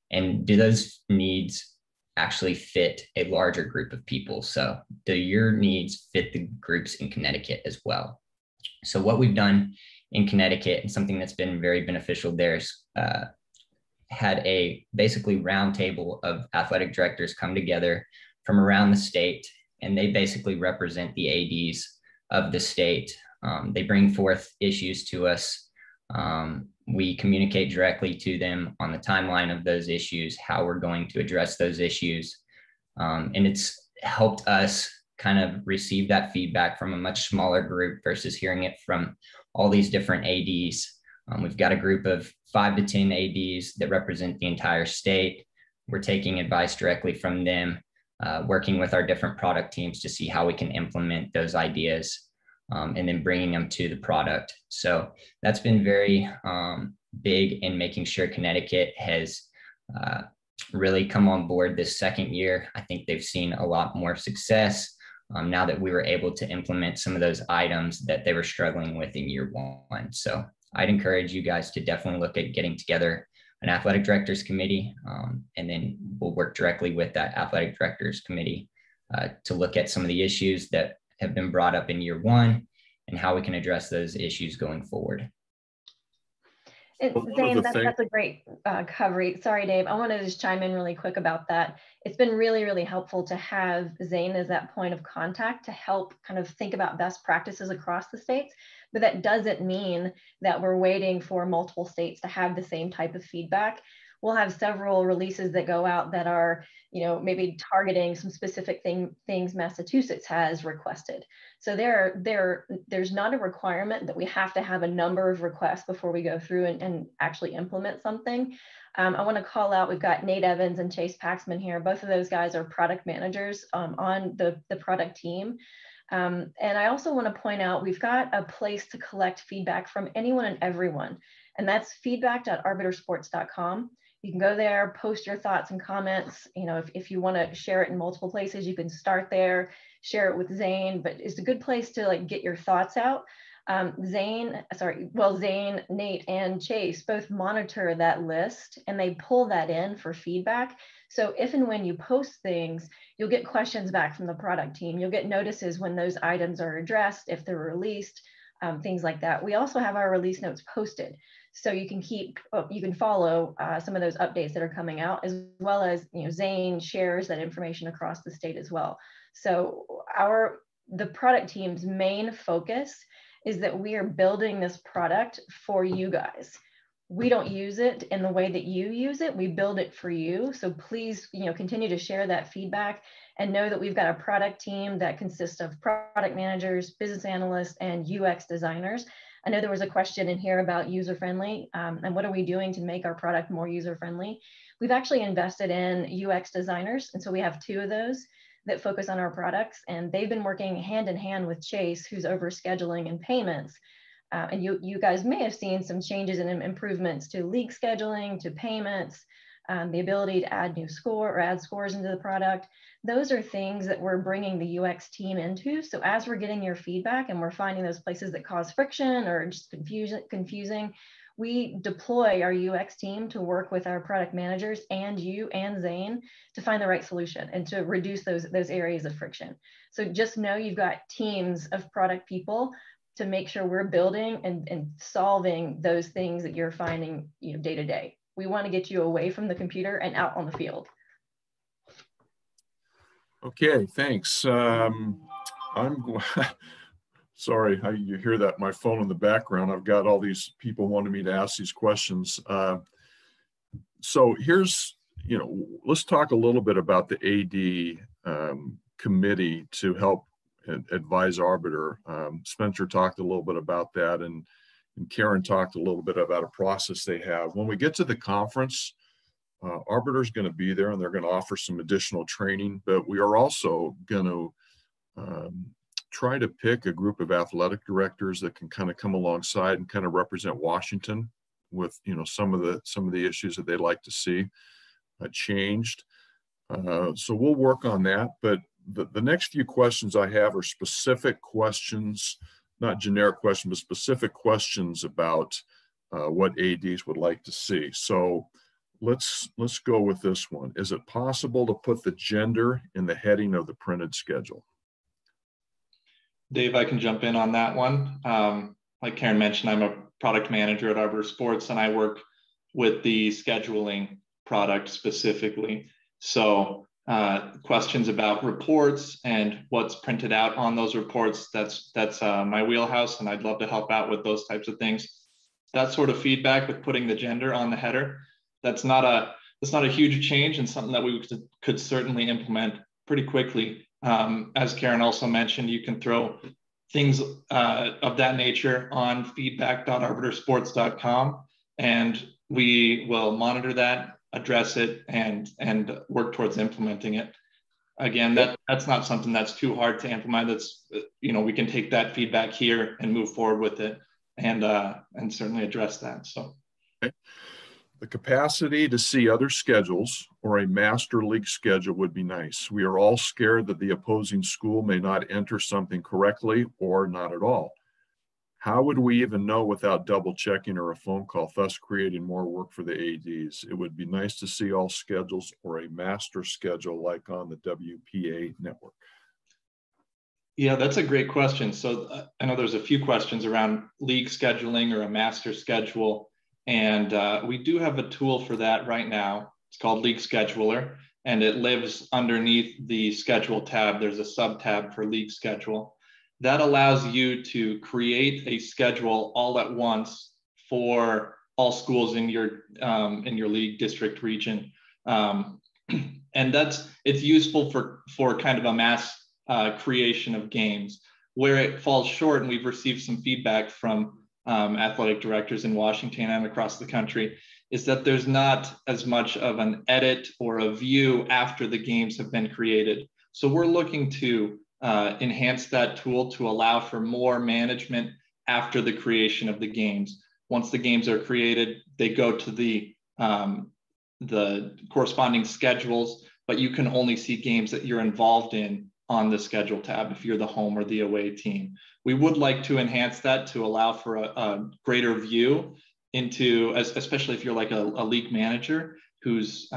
[SPEAKER 8] And do those needs actually fit a larger group of people? So do your needs fit the groups in Connecticut as well? So what we've done in Connecticut, and something that's been very beneficial there, is had a basically round table of athletic directors come together from around the state, and they basically represent the ADs of the state. They bring forth issues to us. We communicate directly to them on the timeline of those issues, how we're going to address those issues. And it's helped us kind of receive that feedback from a much smaller group versus hearing it from all these different ADs. We've got a group of 5 to 10 ADs that represent the entire state. We're taking advice directly from them, working with our different product teams to see how we can implement those ideas. And then bringing them to the product. So that's been very big in making sure Connecticut has really come on board this second year. I think they've seen a lot more success now that we were able to implement some of those items that they were struggling with in year one. So I'd encourage you guys to definitely look at getting together an athletic directors committee, and then we'll work directly with that athletic directors committee to look at some of the issues that have been brought up in year one and how we can address those issues going forward.
[SPEAKER 9] Zane, that's a great coverage. Sorry, Dave. I want to just chime in really quick about that. It's been really, really helpful to have Zane as that point of contact to help kind of think about best practices across the states. But that doesn't mean that we're waiting for multiple states to have the same type of feedback. We'll have several releases that go out that are, maybe targeting some specific things Massachusetts has requested. So there's not a requirement that we have to have a number of requests before we go through and actually implement something. I want to call out, we've got Nate Evans and Chase Paxman here. Both of those guys are product managers on the product team. And I also want to point out, we've got a place to collect feedback from anyone and everyone, and that's feedback.arbitersports.com. You can go there, post your thoughts and comments. If you want to share it in multiple places, you can start there, share it with Zane, but it's a good place to get your thoughts out. Zane, Nate and Chase both monitor that list and they pull that in for feedback. So if and when you post things, you'll get questions back from the product team. You'll get notices when those items are addressed, if they're released, things like that. We also have our release notes posted. So you can follow some of those updates that are coming out, as well as, Zane shares that information across the state as well. So the product team's main focus is that we are building this product for you guys. We don't use it in the way that you use it. We build it for you. So please, continue to share that feedback and know that we've got a product team that consists of product managers, business analysts, and UX designers. I know there was a question in here about user-friendly and what are we doing to make our product more user-friendly. We've actually invested in UX designers. And so we have 2 of those that focus on our products, and they've been working hand in hand with Chase, who's over scheduling and payments. And you guys may have seen some changes and improvements to league scheduling, to payments, the ability to add add scores into the product. Those are things that we're bringing the UX team into. So as we're getting your feedback and we're finding those places that cause friction or just confusing, we deploy our UX team to work with our product managers and you and Zane to find the right solution and to reduce those areas of friction. So just know you've got teams of product people to make sure we're building and solving those things that you're finding day to day. We want to get you away from the computer and out on the field.
[SPEAKER 1] Okay, thanks. Sorry, you hear that, my phone in the background. I've got all these people wanting me to ask these questions. So here's, let's talk a little bit about the AD committee to help advise Arbiter. Spencer talked a little bit about that, and Karen talked a little bit about a process they have. When we get to the conference, Arbiter is going to be there and they're going to offer some additional training, but we are also going to try to pick a group of athletic directors that can kind of come alongside and kind of represent Washington with some of the issues that they'd like to see changed. So we'll work on that, but the next few questions I have are specific questions, not generic questions, but specific questions about what ADs would like to see. So let's go with this one. Is it possible to put the gender in the heading of the printed schedule?
[SPEAKER 10] Dave, I can jump in on that one. Like Karen mentioned, I'm a product manager at Arbiter Sports, and I work with the scheduling product specifically. So questions about reports and what's printed out on those reports, that's my wheelhouse, and I'd love to help out with those types of things. That sort of feedback with putting the gender on the header, that's not a huge change and something that we could certainly implement pretty quickly. As Karen also mentioned, you can throw things of that nature on feedback.arbitersports.com, and we will monitor that, address it, and work towards implementing it. Again, that's not something that's too hard to implement. That's, we can take that feedback here and move forward with it and certainly address that. So.
[SPEAKER 1] Okay. The capacity to see other schedules or a master league schedule would be nice. We are all scared that the opposing school may not enter something correctly or not at all. How would we even know without double checking or a phone call, thus creating more work for the ADs? It would be nice to see all schedules or a master schedule like on the WPA network.
[SPEAKER 10] Yeah, that's a great question. So I know there's a few questions around league scheduling or a master schedule. And we do have a tool for that right now. It's called League Scheduler, and it lives underneath the schedule tab. There's a sub tab for league schedule. That allows you to create a schedule all at once for all schools in your league district region. And it's useful for kind of a mass creation of games. Where it falls short, and we've received some feedback from athletic directors in Washington and across the country, is that there's not as much of an edit or a view after the games have been created. So we're looking to enhance that tool to allow for more management after the creation of the games. Once the games are created, they go to the corresponding schedules, but you can only see games that you're involved in on the schedule tab if you're the home or the away team. We would like to enhance that to allow for a greater view into, especially if you're like a league manager who's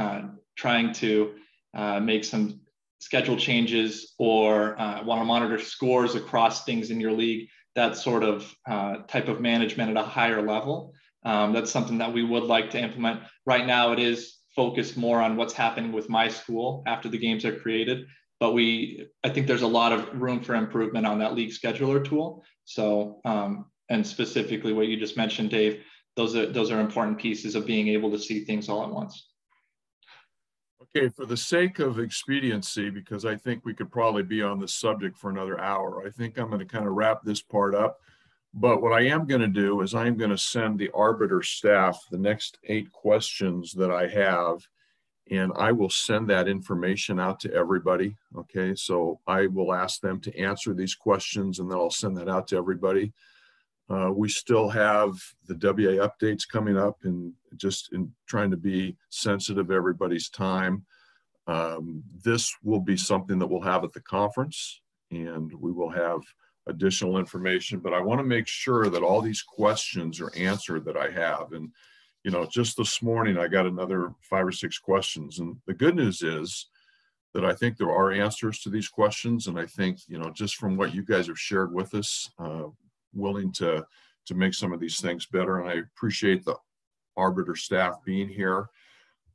[SPEAKER 10] trying to make some schedule changes or want to monitor scores across things in your league, that sort of type of management at a higher level. That's something that we would like to implement. Right now, it is focused more on what's happening with my school after the games are created. But I think there's a lot of room for improvement on that league scheduler tool. So, and specifically what you just mentioned, Dave, those are important pieces of being able to see things all at once.
[SPEAKER 1] Okay, for the sake of expediency, because I think we could probably be on this subject for another hour, I think I'm going to kind of wrap this part up. But what I am going to do is I'm going to send the Arbiter staff the next 8 questions that I have, and I will send that information out to everybody. Okay, so I will ask them to answer these questions, and then I'll send that out to everybody. We still have the WA updates coming up, and just in trying to be sensitive to everybody's time. This will be something that we'll have at the conference, and we will have additional information, but I want to make sure that all these questions are answered that I have. And you know, just this morning, I got another 5 or 6 questions. And the good news is that I think there are answers to these questions. And I think, you know, just from what you guys have shared with us, willing to make some of these things better. And I appreciate the Arbiter staff being here.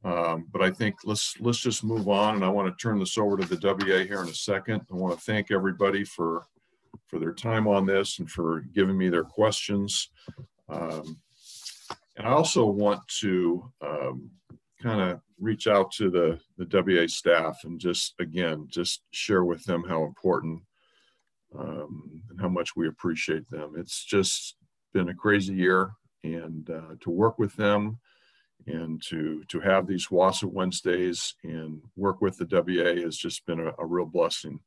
[SPEAKER 1] But I think let's just move on. And I want to turn this over to the WA here in a second. I want to thank everybody for their time on this and for giving me their questions. And I also want to kind of reach out to the WA staff and just share with them how important and how much we appreciate them. It's just been a crazy year, and to work with them and to have these WSSAAA Wednesdays and work with the WA has just been a real blessing.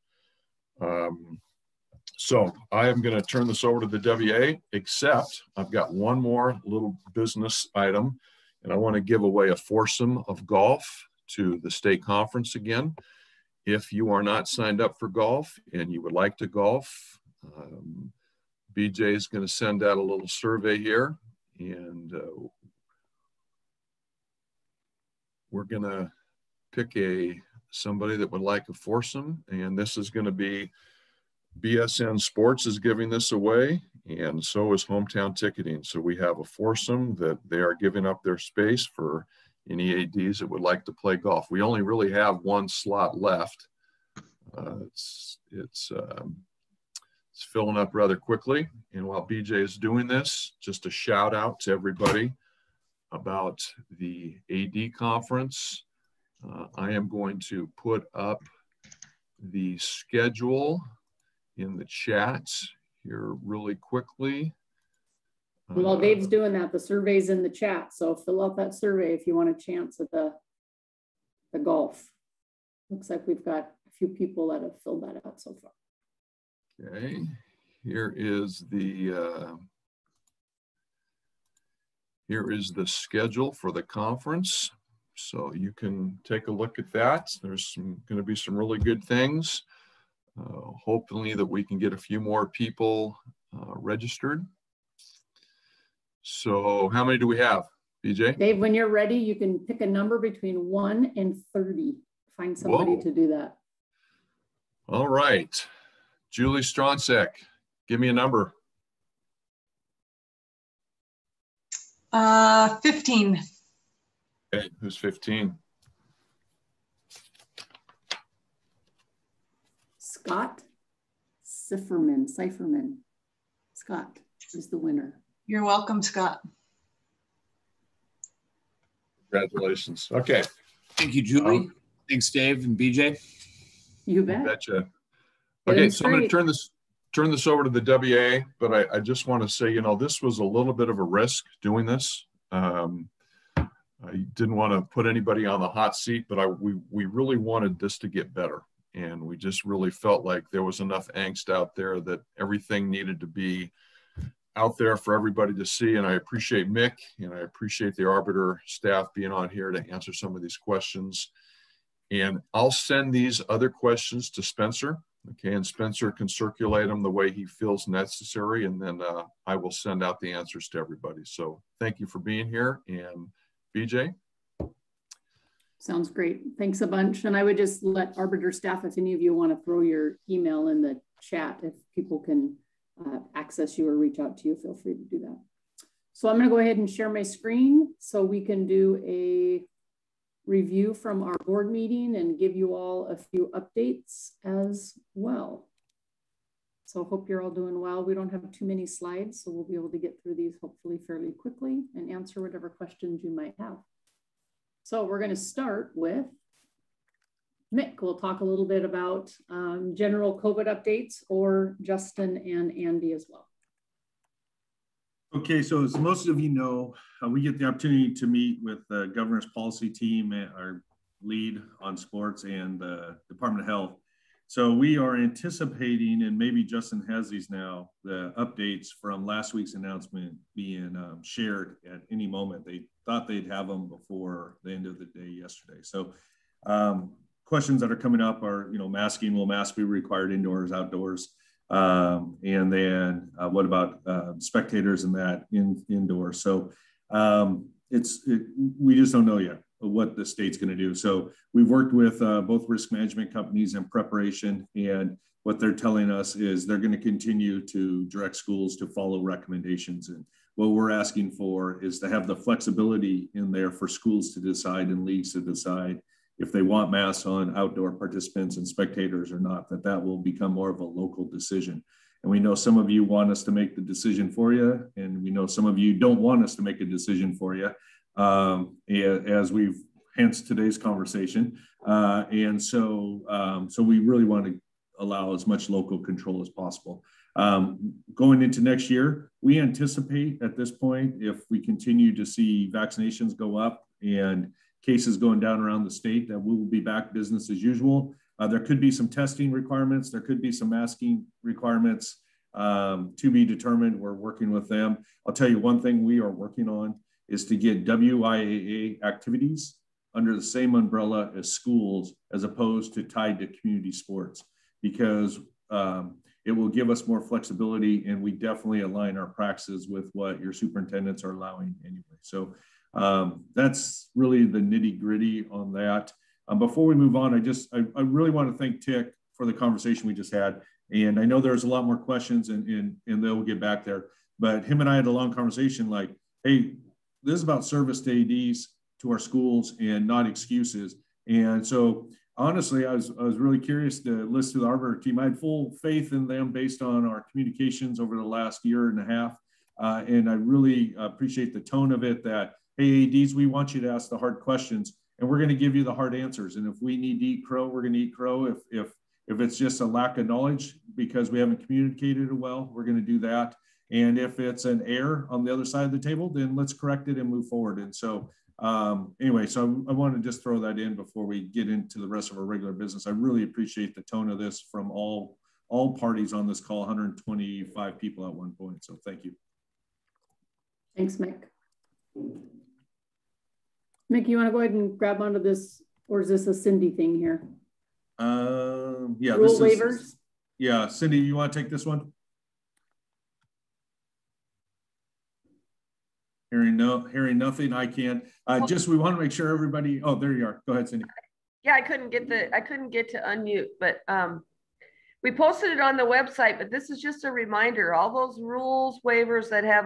[SPEAKER 1] So I am going to turn this over to the WA, except I've got one more little business item, and I want to give away a foursome of golf to the state conference again. If you are not signed up for golf and you would like to golf, BJ is going to send out a little survey here, and we're going to pick somebody that would like a foursome, and this is going to be BSN Sports is giving this away, and so is Hometown Ticketing. So we have a foursome that they are giving up their space for any ADs that would like to play golf. We only really have one slot left. It's filling up rather quickly. And while BJ is doing this, just a shout out to everybody about the AD conference. I am going to put up the schedule in the chat here really quickly.
[SPEAKER 4] While Dave's doing that, the survey's in the chat. So fill out that survey if you want a chance at the golf. Looks like we've got a few people that have filled that out so far.
[SPEAKER 1] Okay, here is the Here is the schedule for the conference. So you can take a look at that. There's going to be some really good things. Hopefully that we can get a few more people registered. So how many do we have, BJ?
[SPEAKER 4] Dave, when you're ready, you can pick a number between 1 and 30. Find somebody to do that.
[SPEAKER 1] All right. Julie Stronsek, give me a number.
[SPEAKER 11] 15.
[SPEAKER 1] Okay, who's 15?
[SPEAKER 4] Scott Cipherman. Scott is the winner.
[SPEAKER 11] You're welcome, Scott.
[SPEAKER 1] Congratulations. Okay.
[SPEAKER 2] Thank you, Julie. Thanks, Dave and BJ.
[SPEAKER 4] You bet.
[SPEAKER 1] Betcha. Okay, so I'm going to turn this over to the WIAA, but I just want to say, you know, this was a little bit of a risk doing this. I didn't want to put anybody on the hot seat, but we really wanted this to get better. And we just really felt like there was enough angst out there that everything needed to be out there for everybody to see. And I appreciate Mick and I appreciate the Arbiter staff being on here to answer some of these questions. And I'll send these other questions to Spencer. Okay, and Spencer can circulate them the way he feels necessary. And then I will send out the answers to everybody. So thank you for being here. And BJ?
[SPEAKER 4] Sounds great. Thanks a bunch. And I would just let Arbiter staff, if any of you want to throw your email in the chat, if people can access you or reach out to you, feel free to do that. So I'm going to go ahead and share my screen so we can do a review from our board meeting and give you all a few updates as well. So hope you're all doing well. We don't have too many slides, so we'll be able to get through these hopefully fairly quickly and answer whatever questions you might have. So we're going to start with Mick. We'll talk a little bit about general COVID updates, or Justin and Andy as well.
[SPEAKER 5] Okay, so as most of you know, we get the opportunity to meet with the governor's policy team, our lead on sports, and the Department of Health. So we are anticipating, and maybe Justin has these now, the updates from last week's announcement being shared at any moment. They thought they'd have them before the end of the day yesterday. So questions that are coming up are, you know, masking, will masks be required indoors, outdoors? And then what about spectators and that indoors? So we just don't know yet what the state's going to do. So we've worked with both risk management companies in preparation, and what they're telling us is they're going to continue to direct schools to follow recommendations. And what we're asking for is to have the flexibility in there for schools to decide and leagues to decide if they want masks on outdoor participants and spectators or not, that will become more of a local decision. And we know some of you want us to make the decision for you, and we know some of you don't want us to make a decision for you, as we've, hence today's conversation. So we really want to allow as much local control as possible. Going into next year, we anticipate at this point, if we continue to see vaccinations go up and cases going down around the state, that we will be back business as usual. There could be some testing requirements. There could be some masking requirements to be determined. We're working with them. I'll tell you one thing we are working on is to get WIAA activities under the same umbrella as schools, as opposed to tied to community sports, because it will give us more flexibility, and we definitely align our practices with what your superintendents are allowing anyway. So that's really the nitty gritty on that. Before we move on, I really want to thank Tick for the conversation we just had. And I know there's a lot more questions, and they'll get back there. But him and I had a long conversation like, hey, this is about service to ADs, to our schools, and not excuses. And so honestly, I was really curious to listen to the Arbiter team. I had full faith in them based on our communications over the last year and a half. And I really appreciate the tone of it that, hey, ADs, we want you to ask the hard questions, and we're going to give you the hard answers. And if we need to eat crow, we're going to eat crow. If it's just a lack of knowledge because we haven't communicated it well, we're going to do that. And if it's an error on the other side of the table, then let's correct it and move forward. And so anyway, so I want to just throw that in before we get into the rest of our regular business. I really appreciate the tone of this from all parties on this call, 125 people at one point. So thank you.
[SPEAKER 4] Thanks, Mick. Mickey, you want to go ahead and grab onto this, or is this a Cindy thing here?
[SPEAKER 5] Yeah,
[SPEAKER 4] Rule
[SPEAKER 5] this
[SPEAKER 4] waivers.
[SPEAKER 5] is, yeah, Cindy, you want to take this one? Hearing nothing, I can't. Just we want to make sure everybody. Oh, there you are. Go ahead, Cindy.
[SPEAKER 12] Yeah, I couldn't get to unmute, but we posted it on the website. But this is just a reminder: all those rules waivers that have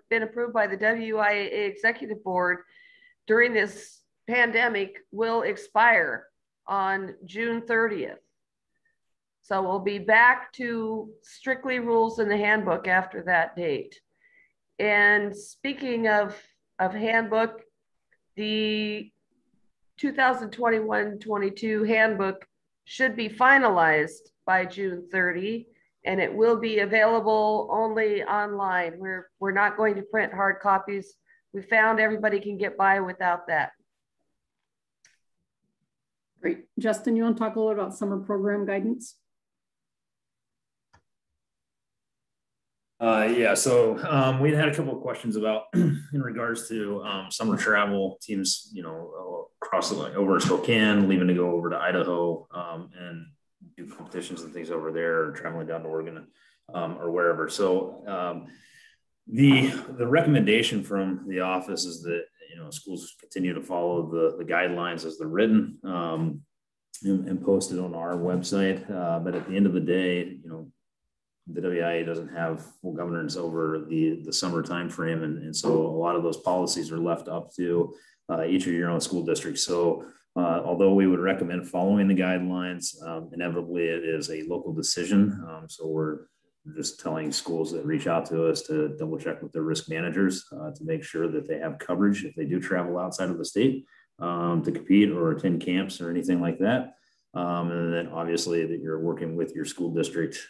[SPEAKER 12] been approved by the WIAA Executive Board during this pandemic will expire on June 30th. So we'll be back to strictly rules in the handbook after that date. And speaking of handbook, the 2021-22 handbook should be finalized by June 30, and it will be available only online. We're not going to print hard copies. We found everybody can get by without that.
[SPEAKER 4] Great. Justin, you want to talk a little about summer program guidance?
[SPEAKER 13] Yeah, so we had a couple of questions about in regards to summer travel teams, you know, across over Spokane, leaving to go over to Idaho and do competitions and things over there, or traveling down to Oregon or wherever. So the recommendation from the office is that, you know, schools continue to follow the guidelines as they're written and posted on our website. But at the end of the day, you know, the WIA doesn't have full governance over the summer time frame, and so a lot of those policies are left up to each of your own school districts. So although we would recommend following the guidelines, inevitably it is a local decision. So we're just telling schools that reach out to us to double check with their risk managers to make sure that they have coverage if they do travel outside of the state to compete or attend camps or anything like that. And then obviously that you're working with your school district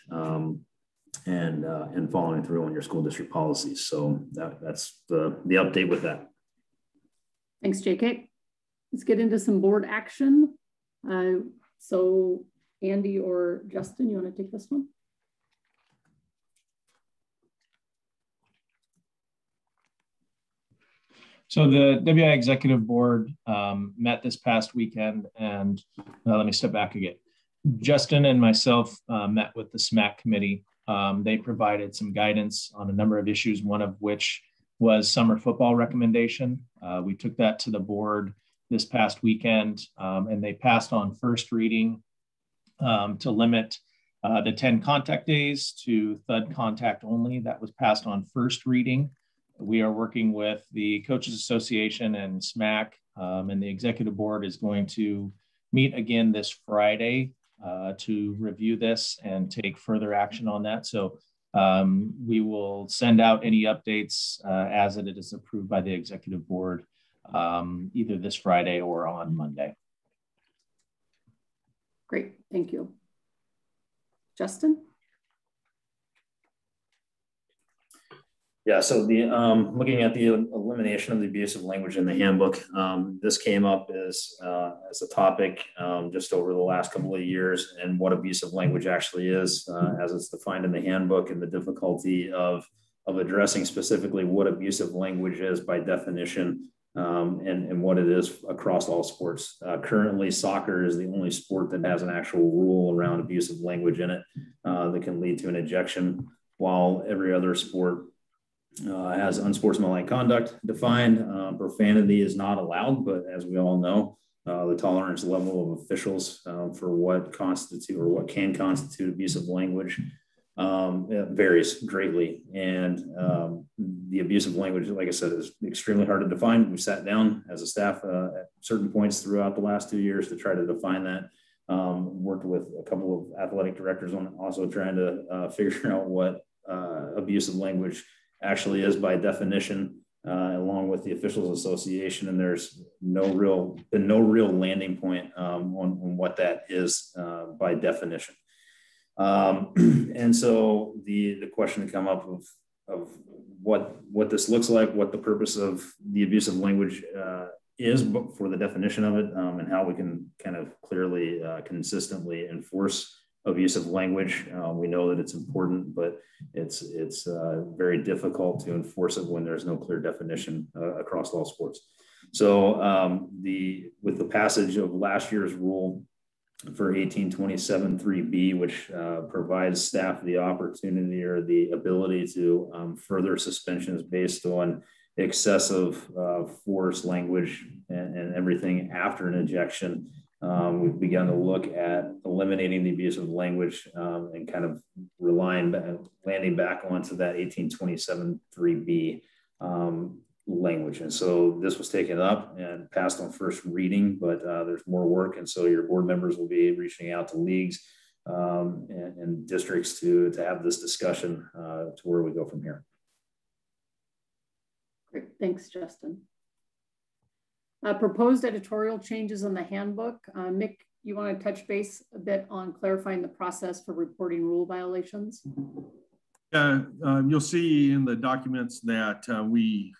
[SPEAKER 13] and following through on your school district policies. So that's the update with that.
[SPEAKER 4] Thanks, JK. Let's get into some board action. So Andy or Justin, you want to take this one?
[SPEAKER 14] So the WIA Executive Board met this past weekend, and let me step back again. Justin and myself met with the SMAC committee. They provided some guidance on a number of issues, one of which was summer football recommendation. We took that to the board this past weekend, and they passed on first reading to limit the 10 contact days to thud contact only. That was passed on first reading. We are working with the Coaches Association and SMAC, and the executive board is going to meet again this Friday to review this and take further action on that. So we will send out any updates as it is approved by the executive board either this Friday or on Monday.
[SPEAKER 4] Great, thank you. Justin?
[SPEAKER 13] Yeah, so the looking at the elimination of the abusive language in the handbook, this came up as a topic just over the last couple of years, and what abusive language actually is, as it's defined in the handbook, and the difficulty of addressing specifically what abusive language is by definition, and what it is across all sports. Currently, soccer is the only sport that has an actual rule around abusive language in it that can lead to an ejection, while every other sport has unsportsmanlike conduct defined. Profanity is not allowed, but as we all know, the tolerance level of officials for what constitute or what can constitute abusive language varies greatly. And the abusive language, like I said, is extremely hard to define. We sat down as a staff at certain points throughout the last 2 years to try to define that. Worked with a couple of athletic directors on also trying to figure out what abusive language actually is by definition, along with the Officials Association, and there's been no real landing point on what that is by definition. And so the question to come up of what this looks like, what the purpose of the abusive language is for the definition of it, and how we can kind of clearly, consistently enforce abusive language. We know that it's important, but it's very difficult to enforce it when there's no clear definition across all sports. So with the passage of last year's rule for 1827(3)B, which provides staff the opportunity or the ability to further suspensions based on excessive force language and everything after an ejection, we've begun to look at eliminating the abusive language and kind of landing back onto that 1827(3)B language. And so this was taken up and passed on first reading, but there's more work. And so your board members will be reaching out to leagues and districts to have this discussion to where we go from here.
[SPEAKER 4] Great, thanks, Justin. Proposed editorial changes in the handbook. Mick, you want to touch base a bit on clarifying the process for reporting rule violations?
[SPEAKER 5] You'll see in the documents that we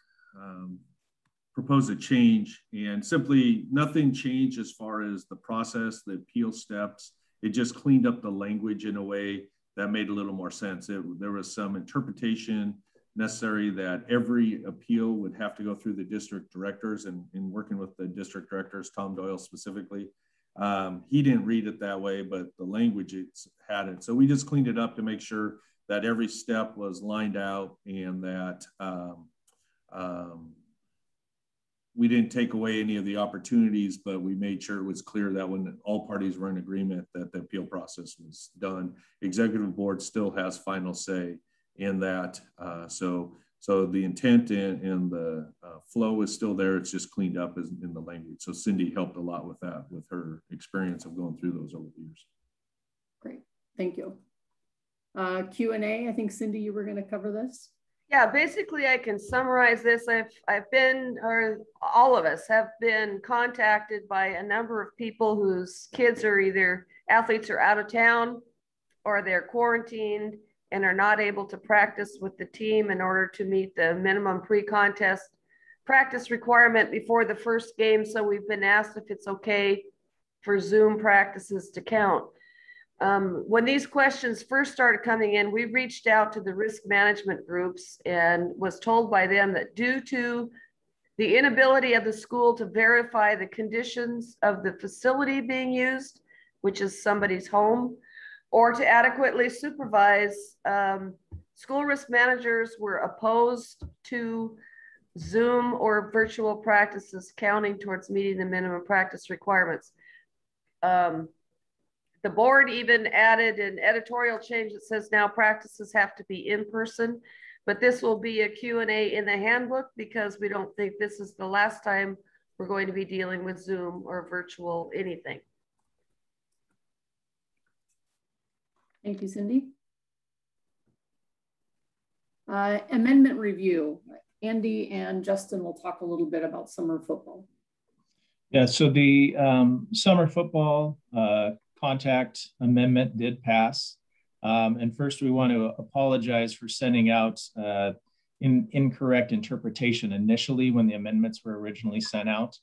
[SPEAKER 5] propose a change, and simply nothing changed as far as the process, the appeal steps. It just cleaned up the language in a way that made a little more sense. There was some interpretation necessary that every appeal would have to go through the district directors, and in working with the district directors, Tom Doyle specifically, he didn't read it that way, but the language had it. So we just cleaned it up to make sure that every step was lined out and that we didn't take away any of the opportunities, but we made sure it was clear that when all parties were in agreement that the appeal process was done. Executive board still has final say in that. So the intent and the flow is still there. It's just cleaned up in the language. So Cindy helped a lot with that, with her experience of going through those over the years.
[SPEAKER 4] Great, thank you. Q&A, I think Cindy, you were going to cover this.
[SPEAKER 12] Yeah, basically I can summarize this. I've been, or all of us have been contacted by a number of people whose kids are either athletes are out of town or they're quarantined and are not able to practice with the team in order to meet the minimum pre-contest practice requirement before the first game. So we've been asked if it's okay for Zoom practices to count. When these questions first started coming in, we reached out to the risk management groups and was told by them that due to the inability of the school to verify the conditions of the facility being used, which is somebody's home, or to adequately supervise, school risk managers were opposed to Zoom or virtual practices counting towards meeting the minimum practice requirements. The board even added an editorial change that says now practices have to be in person, but this will be a Q&A in the handbook because we don't think this is the last time we're going to be dealing with Zoom or virtual anything.
[SPEAKER 4] Thank you, Cindy. Amendment review. Andy and Justin will talk a little bit about summer football.
[SPEAKER 14] Yeah, so the summer football contact amendment did pass. And first we want to apologize for sending out incorrect interpretation initially when the amendments were originally sent out.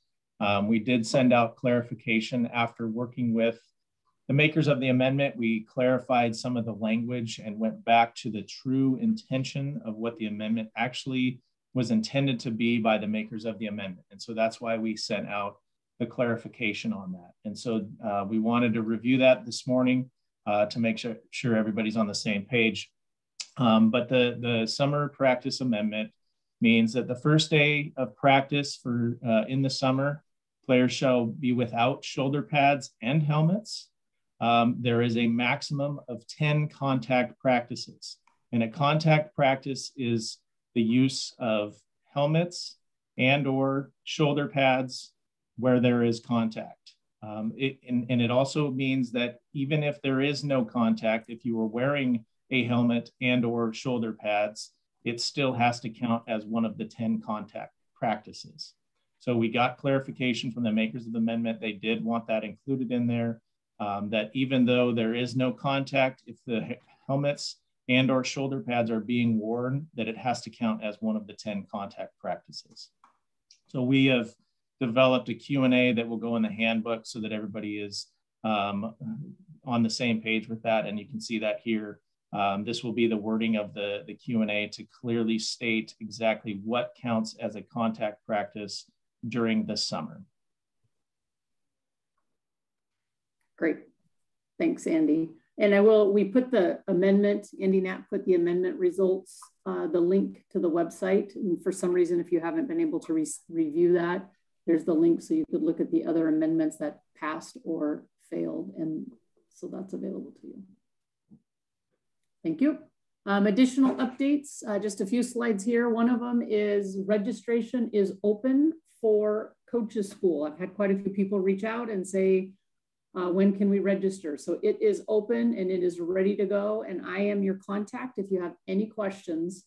[SPEAKER 14] We did send out clarification after working with the makers of the amendment. We clarified some of the language and went back to the true intention of what the amendment actually was intended to be by the makers of the amendment. And so that's why we sent out the clarification on that. And so we wanted to review that this morning to make sure everybody's on the same page. But the summer practice amendment means that the first day of practice for in the summer, players shall be without shoulder pads and helmets. There is a maximum of 10 contact practices. And a contact practice is the use of helmets and or shoulder pads where there is contact. It also means that even if there is no contact, if you are wearing a helmet and or shoulder pads, it still has to count as one of the 10 contact practices. So we got clarification from the makers of the amendment. They did want that included in there, that even though there is no contact, if the helmets and or shoulder pads are being worn, that it has to count as one of the 10 contact practices. So we have developed a Q&A that will go in the handbook so that everybody is on the same page with that, and you can see that here. This will be the wording of the Q&A to clearly state exactly what counts as a contact practice during the summer.
[SPEAKER 4] Great. Thanks, Andy. And we put the amendment, Andy Knapp put the amendment results, the link to the website. And for some reason, if you haven't been able to review that, there's the link so you could look at the other amendments that passed or failed. And so that's available to you. Thank you. Additional updates, just a few slides here. One of them is registration is open for Coaches School. I've had quite a few people reach out and say, when can we register? So it is open and it is ready to go. And I am your contact if you have any questions.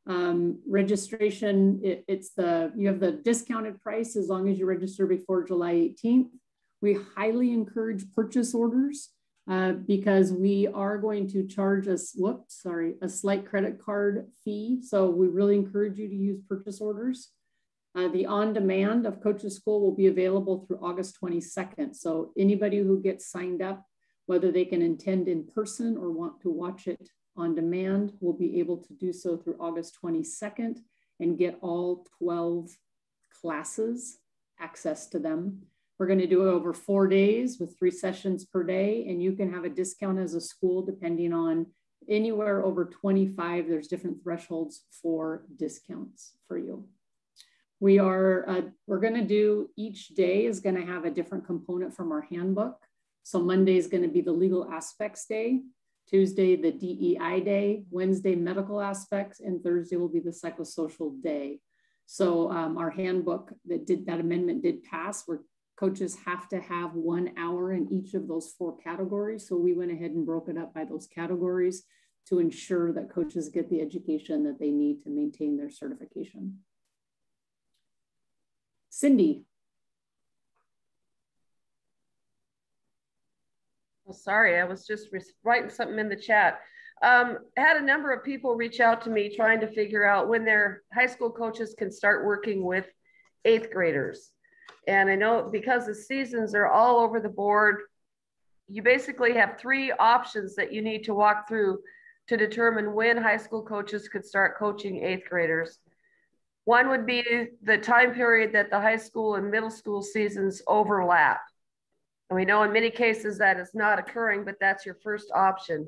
[SPEAKER 4] Registration, you have the discounted price as long as you register before July 18th. We highly encourage purchase orders because we are going to charge a slight credit card fee. So we really encourage you to use purchase orders. The on-demand of Coaches School will be available through August 22nd. So anybody who gets signed up, whether they can attend in person or want to watch it on demand, will be able to do so through August 22nd and get all 12 classes, access to them. We're going to do it over 4 days with 3 sessions per day, and you can have a discount as a school depending on anywhere over 25. There's different thresholds for discounts for you. We're going to do, each day is going to have a different component from our handbook. So Monday is going to be the legal aspects day, Tuesday, the DEI day, Wednesday, medical aspects, and Thursday will be the psychosocial day. So our handbook that amendment did pass, where coaches have to have 1 hour in each of those 4 categories. So we went ahead and broke it up by those categories to ensure that coaches get the education that they need to maintain their certification. Cindy.
[SPEAKER 12] Oh, sorry, I was just writing something in the chat. I had a number of people reach out to me trying to figure out when their high school coaches can start working with 8th graders. And I know because the seasons are all over the board, you basically have 3 options that you need to walk through to determine when high school coaches could start coaching 8th graders. One would be the time period that the high school and middle school seasons overlap. And we know in many cases that is not occurring, but that's your first option.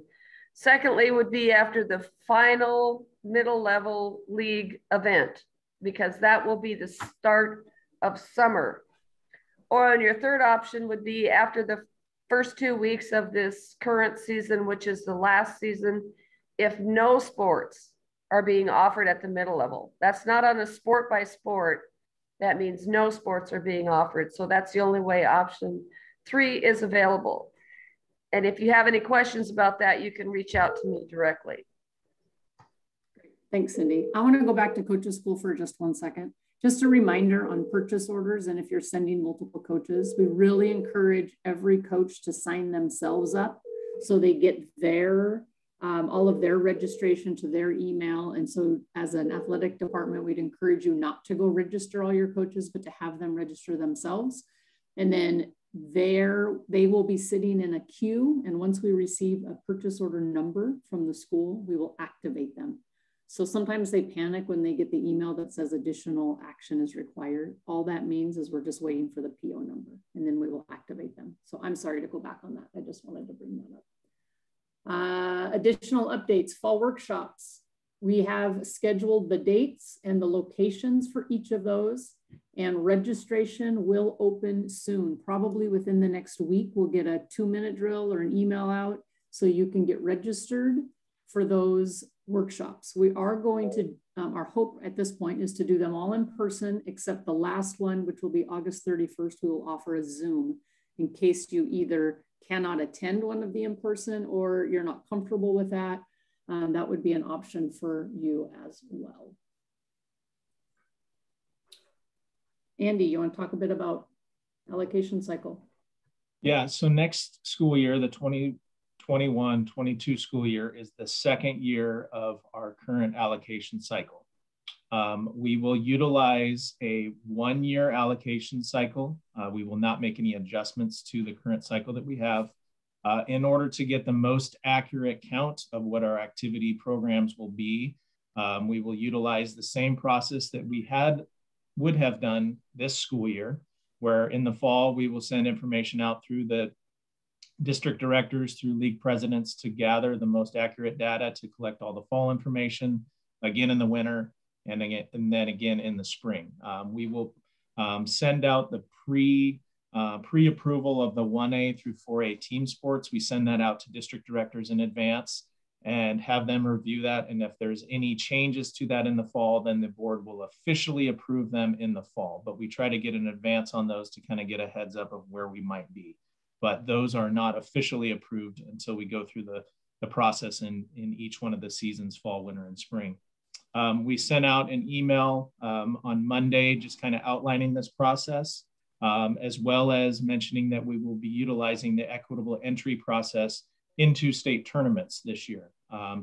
[SPEAKER 12] Secondly, would be after the final middle level league event, because that will be the start of summer. Or on your third option would be after the first 2 weeks of this current season, which is the last season, if no sports are being offered at the middle level. That's not on a sport by sport. That means no sports are being offered. So that's the only way option 3 is available. And if you have any questions about that, you can reach out to me directly.
[SPEAKER 4] Thanks, Cindy. I want to go back to Coaches School for just 1 second. Just a reminder on purchase orders, and if you're sending multiple coaches, we really encourage every coach to sign themselves up so they get all of their registration to their email. And so as an athletic department, we'd encourage you not to go register all your coaches, but to have them register themselves. And then they will be sitting in a queue. And once we receive a purchase order number from the school, we will activate them. So sometimes they panic when they get the email that says additional action is required. All that means is we're just waiting for the PO number and then we will activate them. So I'm sorry to go back on that. I just wanted to bring that up. Additional updates, fall workshops. We have scheduled the dates and the locations for each of those, and registration will open soon. Probably within the next week, we'll get a 2-minute drill or an email out so you can get registered for those workshops. We are going to, our hope at this point is to do them all in person, except the last one, which will be August 31st, we will offer a Zoom in case you either cannot attend one of the in-person or you're not comfortable with that. That would be an option for you as well. Andy, you want to talk a bit about allocation cycle?
[SPEAKER 14] Yeah, so next school year, the 2021-22 school year is the 2nd year of our current allocation cycle. We will utilize a 1-year allocation cycle. We will not make any adjustments to the current cycle that we have. In order to get the most accurate count of what our activity programs will be, we will utilize the same process that we would have done this school year, where in the fall, we will send information out through the district directors, through league presidents, to gather the most accurate data to collect all the fall information, again in the winter, and then again in the spring. We will send out the pre-approval of the 1A through 4A team sports. We send that out to district directors in advance and have them review that. And if there's any changes to that in the fall, then the board will officially approve them in the fall. But we try to get an advance on those to kind of get a heads up of where we might be. But those are not officially approved until we go through the process in each one of the seasons, fall, winter, and spring. We sent out an email on Monday, just kind of outlining this process, as well as mentioning that we will be utilizing the equitable entry process into state tournaments this year.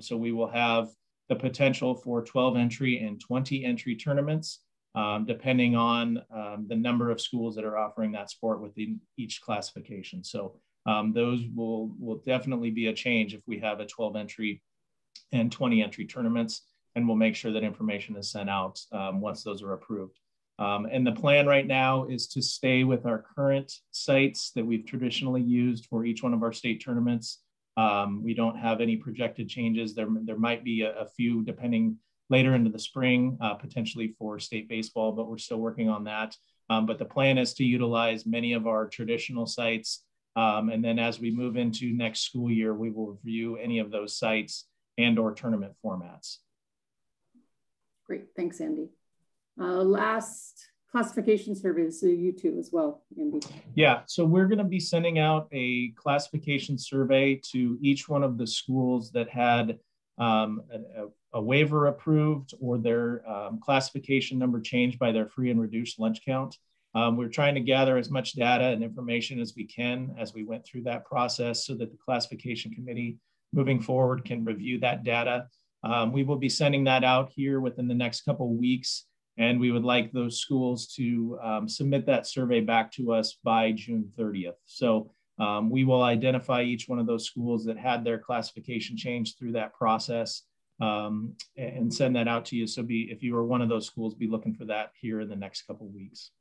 [SPEAKER 14] So we will have the potential for 12 entry and 20 entry tournaments, depending on the number of schools that are offering that sport within each classification. So those will definitely be a change if we have a 12 entry and 20 entry tournaments, and we'll make sure that information is sent out once those are approved. And the plan right now is to stay with our current sites that we've traditionally used for each one of our state tournaments. We don't have any projected changes. There might be a few depending later into the spring, potentially for state baseball, but we're still working on that. But the plan is to utilize many of our traditional sites. And then as we move into next school year, we will review any of those sites and or tournament formats.
[SPEAKER 4] Great, thanks, Andy. Last classification survey, so you too as well, Andy.
[SPEAKER 14] Yeah, so we're going to be sending out a classification survey to each one of the schools that had a waiver approved or their classification number changed by their free and reduced lunch count. We're trying to gather as much data and information as we can as we went through that process so that the classification committee moving forward can review that data. We will be sending that out here within the next couple of weeks, and we would like those schools to submit that survey back to us by June 30th. So we will identify each one of those schools that had their classification changed through that process and send that out to you. So if you are one of those schools, be looking for that here in the next couple of weeks.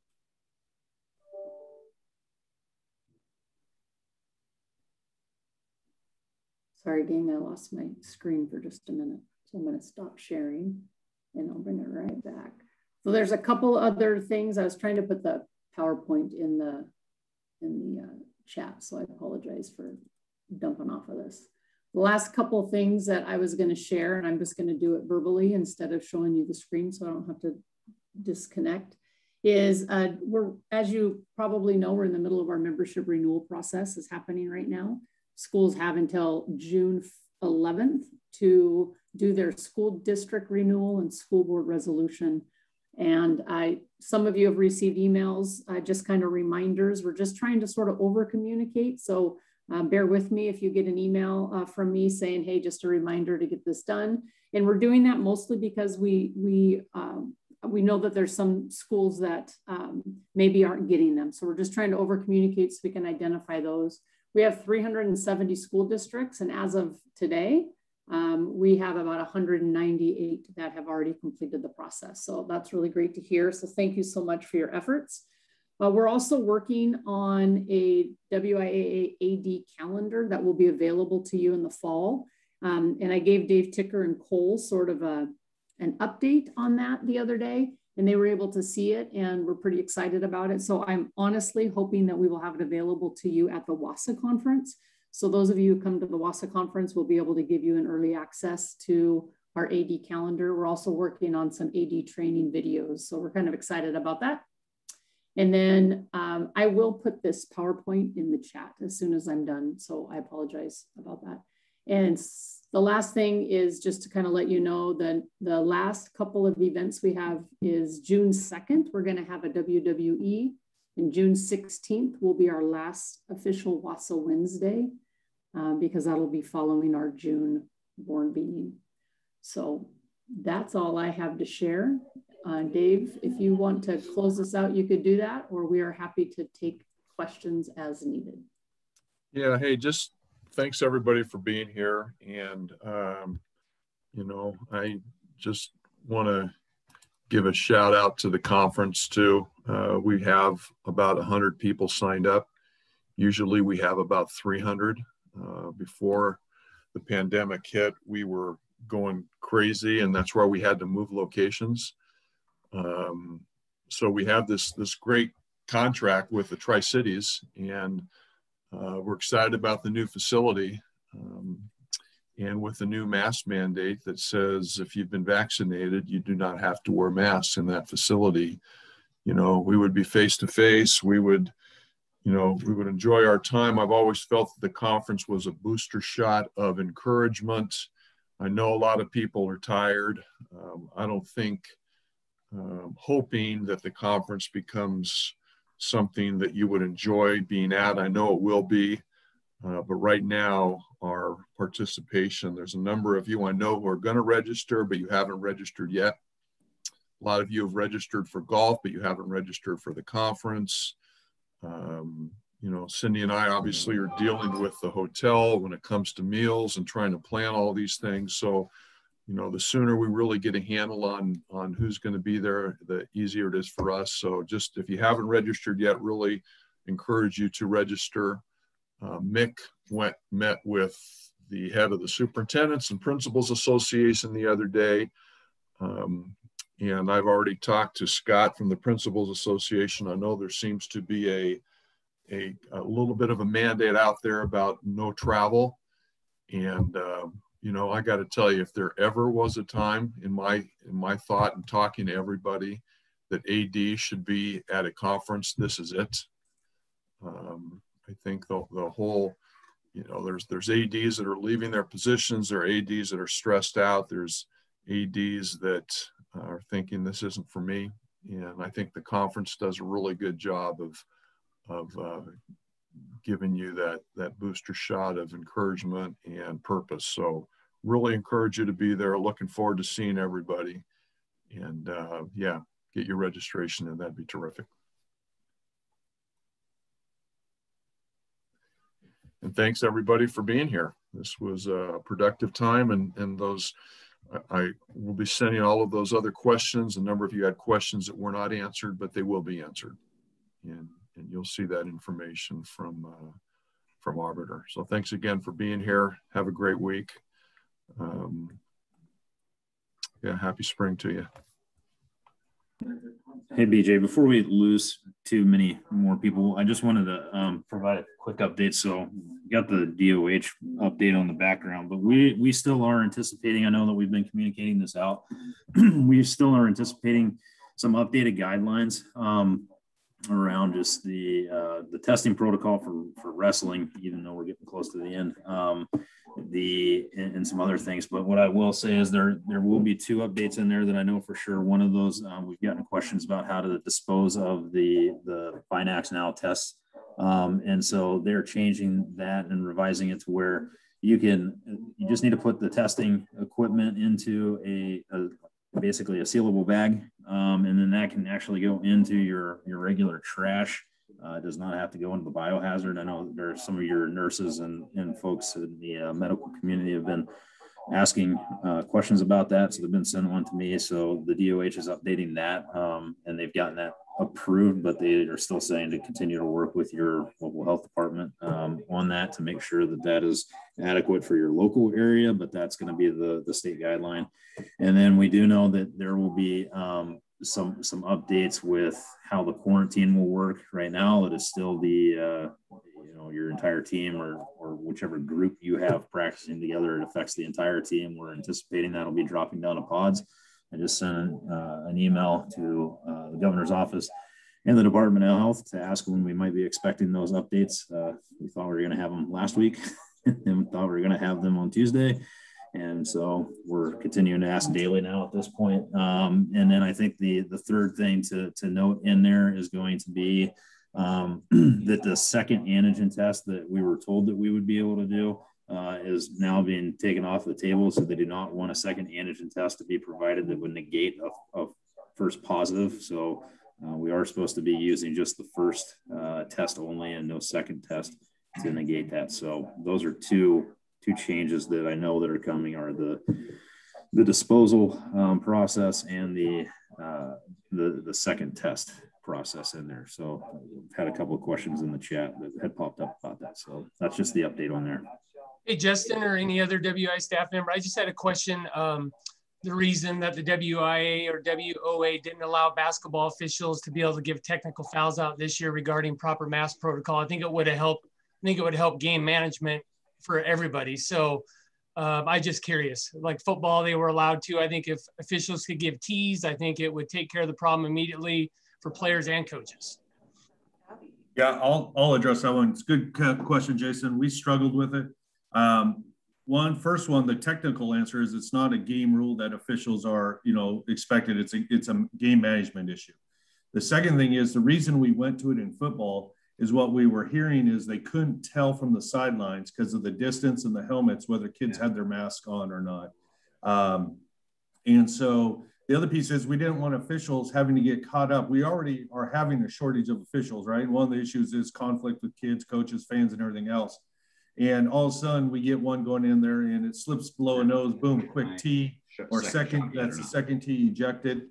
[SPEAKER 4] Sorry, gang, I lost my screen for just a minute. So I'm going to stop sharing and I'll bring it right back. So there's a couple other things. I was trying to put the PowerPoint in the chat, so I apologize for dumping off of this. The last couple of things that I was going to share, and I'm just going to do it verbally instead of showing you the screen so I don't have to disconnect, is as you probably know, we're in the middle of our membership renewal process is happening right now. Schools have until June 11th to do their school district renewal and school board resolution. And some of you have received emails, just kind of reminders. We're just trying to sort of over communicate. So bear with me if you get an email from me saying, hey, just a reminder to get this done. And we're doing that mostly because we know that there's some schools that maybe aren't getting them. So we're just trying to over communicate so we can identify those. We have 370 school districts, and as of today, we have about 198 that have already completed the process. So that's really great to hear. So thank you so much for your efforts. We're also working on a WIAA AD calendar that will be available to you in the fall. And I gave Dave Ticker and Cole sort of an update on that the other day, and they were able to see it and we're pretty excited about it. So I'm honestly hoping that we will have it available to you at the WSSAAA conference. So those of you who come to the WSSAAA conference will be able to give you an early access to our AD calendar. We're also working on some AD training videos. So we're kind of excited about that. And then I will put this PowerPoint in the chat as soon as I'm done. So I apologize about that. And the last thing is just to kind of let you know that the last couple of events we have is June 2nd. We're going to have a WWE, and June 16th will be our last official WSSAAA Wednesday because that'll be following our June board meeting. So that's all I have to share. Dave, if you want to close this out, you could do that, or we are happy to take questions as needed.
[SPEAKER 1] Yeah, hey, just thanks everybody for being here. And, you know, I just want to give a shout out to the conference too. We have about 100 people signed up. Usually we have about 300. Before the pandemic hit, we were going crazy, and that's why we had to move locations. So we have this great contract with the Tri-Cities, and we're excited about the new facility. And with the new mask mandate that says if you've been vaccinated, you do not have to wear masks in that facility. You know, we would be face to face. We would, you know, we would enjoy our time. I've always felt that the conference was a booster shot of encouragement. I know a lot of people are tired. I don't think, hoping that the conference becomes something that you would enjoy being at. I know it will be. But right now, our participation, there's a number of you I know who are going to register, but you haven't registered yet. A lot of you have registered for golf, but you haven't registered for the conference. You know, Cindy and I obviously are dealing with the hotel when it comes to meals and trying to plan all these things. So, you know, the sooner we really get a handle on who's going to be there, the easier it is for us. So just if you haven't registered yet, really encourage you to register. Mick met with the head of the Superintendents and Principals Association the other day. And I've already talked to Scott from the Principals Association. I know there seems to be a little bit of a mandate out there about no travel. And, you know, I got to tell you, if there ever was a time in my thought and talking to everybody that AD should be at a conference, this is it. I think the whole, you know, there's ADs that are leaving their positions. There are ADs that are stressed out. There's ADs that are thinking this isn't for me. And I think the conference does a really good job of giving you that booster shot of encouragement and purpose. So really encourage you to be there. Looking forward to seeing everybody. And yeah, get your registration in. That'd be terrific. And thanks everybody for being here. This was a productive time, and those, I will be sending all of those other questions. A number of you had questions that were not answered, but they will be answered. And you'll see that information from Arbiter. So thanks again for being here. Have a great week. Yeah, happy spring to you.
[SPEAKER 13] Hey, BJ, before we lose too many more people, I just wanted to provide a quick update. So we got the DOH update on the background, but we still are anticipating, I know that we've been communicating this out, we still are anticipating some updated guidelines around just the testing protocol for wrestling, even though we're getting close to the end, and some other things. But what I will say is there will be 2 updates in there that I know for sure. One of those, we've gotten questions about how to dispose of the Finax Now tests. And so they're changing that and revising it to where you just need to put the testing equipment into basically a sealable bag. And then that can actually go into your regular trash. It does not have to go into the biohazard. I know there are some of your nurses and folks in the medical community have been asking questions about that. So they've been sending one to me. So the DOH is updating that, and they've gotten that approved, but they are still saying to continue to work with your local health department on that to make sure that that is adequate for your local area, but that's going to be the state guideline. And then we do know that there will be some updates with how the quarantine will work. Right now, it is still your entire team or whichever group you have practicing together. It affects the entire team. We're anticipating that'll be dropping down to pods. I just sent an email to the governor's office and the Department of Health to ask when we might be expecting those updates. We thought we were going to have them last week and we thought we were going to have them on Tuesday. And so we're continuing to ask daily now at this point. And then I think the third thing to note in there is going to be that the second antigen test that we were told that we would be able to do is now being taken off the table. So they do not want a second antigen test to be provided that would negate a first positive. So we are supposed to be using just the first test only and no second test negate that. So those are two changes that I know that are coming, are the disposal process and the second test process in there. So I've had a couple of questions in the chat that had popped up about that. So that's just the update on there.
[SPEAKER 15] Hey, Justin, or any other WI staff member, I just had a question. The reason that the WIAA or WOA didn't allow basketball officials to be able to give technical fouls out this year regarding proper mask protocol, I think it would have helped. I think it would help game management for everybody. So I'm just curious, like football, they were allowed to. I think if officials could give tees, I think it would take care of the problem immediately for players and coaches.
[SPEAKER 5] Yeah, I'll address that one. It's a good question, Jason. We struggled with it. First one, the technical answer is it's not a game rule that officials are, expected. It's a game management issue. The second thing is the reason we went to it in football is what we were hearing is they couldn't tell from the sidelines because of the distance and the helmets whether kids had their mask on or not. And so the other piece is we didn't want officials having to get caught up. We already are having a shortage of officials, right? One of the issues is conflict with kids, coaches, fans, and everything else. And all of a sudden we get one going in there and it slips below a nose, boom, quick tee, or second, that's the second tee ejected.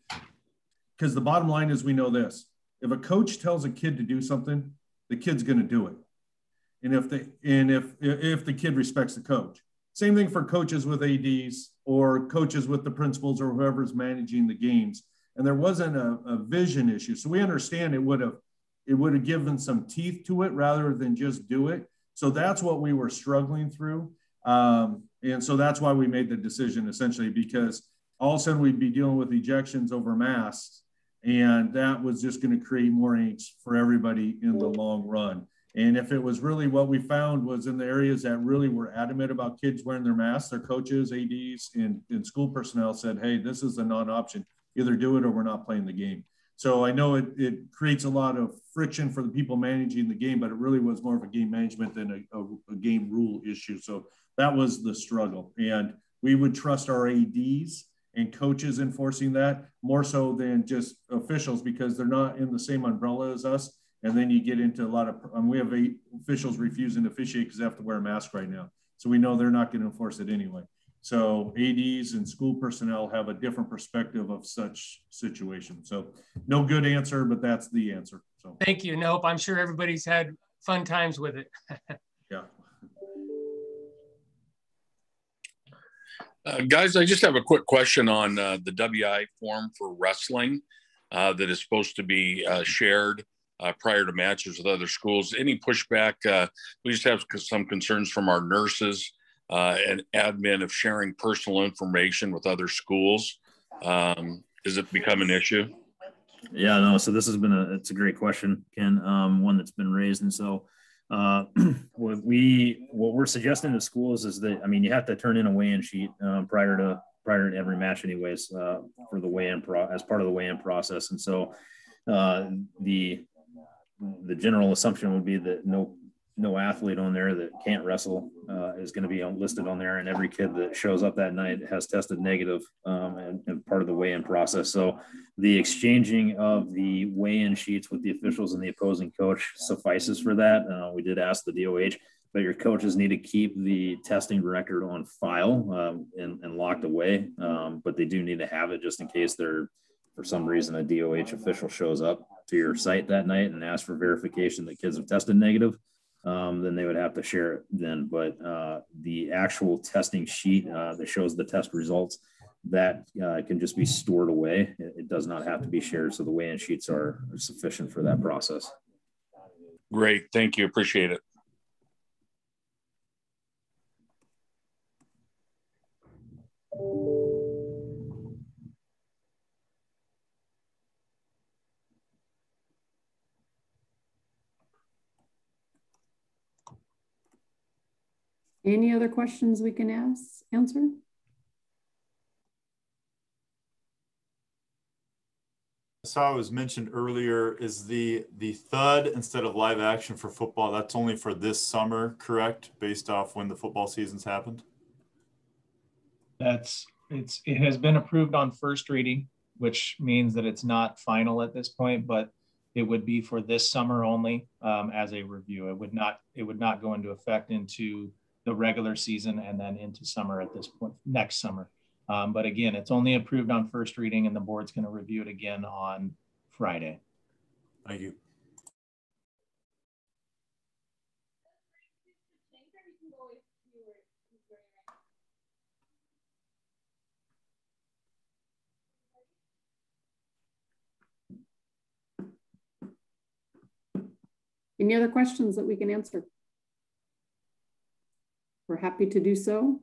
[SPEAKER 5] Because the bottom line is we know this. If a coach tells a kid to do something, the kid's going to do it. And if the kid respects the coach. Same thing for coaches with ADs or coaches with the principals or whoever's managing the games. And there wasn't a vision issue. So we understand it would have given some teeth to it rather than just do it. So that's what we were struggling through. And so that's why we made the decision essentially, because all of a sudden we'd be dealing with ejections over masks. And that was just going to create more angst for everybody in the long run. And if it was really what we found was in the areas that really were adamant about kids wearing their masks, their coaches, ADs, and school personnel said, hey, this is a non-option. Either do it or we're not playing the game. So I know it creates a lot of friction for the people managing the game, but it really was more of a game management than a game rule issue. So that was the struggle. And we would trust our ADs and coaches enforcing that more so than just officials because they're not in the same umbrella as us. And then you get into a lot of, we have 8 officials refusing to officiate because they have to wear a mask right now. So we know they're not going to enforce it anyway. So ADs and school personnel have a different perspective of such situations. So no good answer, but that's the answer. So
[SPEAKER 15] thank you. Nope, I'm sure everybody's had fun times with it.
[SPEAKER 5] Yeah.
[SPEAKER 16] Guys, I just have a quick question on the WI form for wrestling that is supposed to be shared prior to matches with other schools. Any pushback? We just have some concerns from our nurses and admin of sharing personal information with other schools. Does it become an issue?
[SPEAKER 13] Yeah, no. So this has been it's a great question, Ken. One that's been raised, and so what we're suggesting to schools is that, I mean, you have to turn in a weigh-in sheet prior to every match anyways, for the weigh-in as part of the weigh-in process. And so the general assumption would be that no athlete on there that can't wrestle is going to be listed on there, and every kid that shows up that night has tested negative and part of the weigh-in process. So the exchanging of the weigh-in sheets with the officials and the opposing coach suffices for that. We did ask the DOH, but your coaches need to keep the testing record on file and locked away, but they do need to have it just in case for some reason a DOH official shows up to your site that night and asks for verification that kids have tested negative. Then they would have to share it then. But the actual testing sheet that shows the test results, that can just be stored away. It does not have to be shared. So the weigh-in sheets are sufficient for that process.
[SPEAKER 16] Great. Thank you. Appreciate it.
[SPEAKER 4] Any other questions we can answer?
[SPEAKER 17] I saw it was mentioned earlier, is the thud instead of live action for football, that's only for this summer, correct? Based off when the football season's happened?
[SPEAKER 14] It has been approved on first reading, which means that it's not final at this point, but it would be for this summer only as a review. It would not go into effect into the regular season and then into summer at this point, next summer. But again, it's only approved on first reading and the board's going to review it again on Friday.
[SPEAKER 17] Thank you.
[SPEAKER 4] Any other questions that we can answer? We're happy to do so.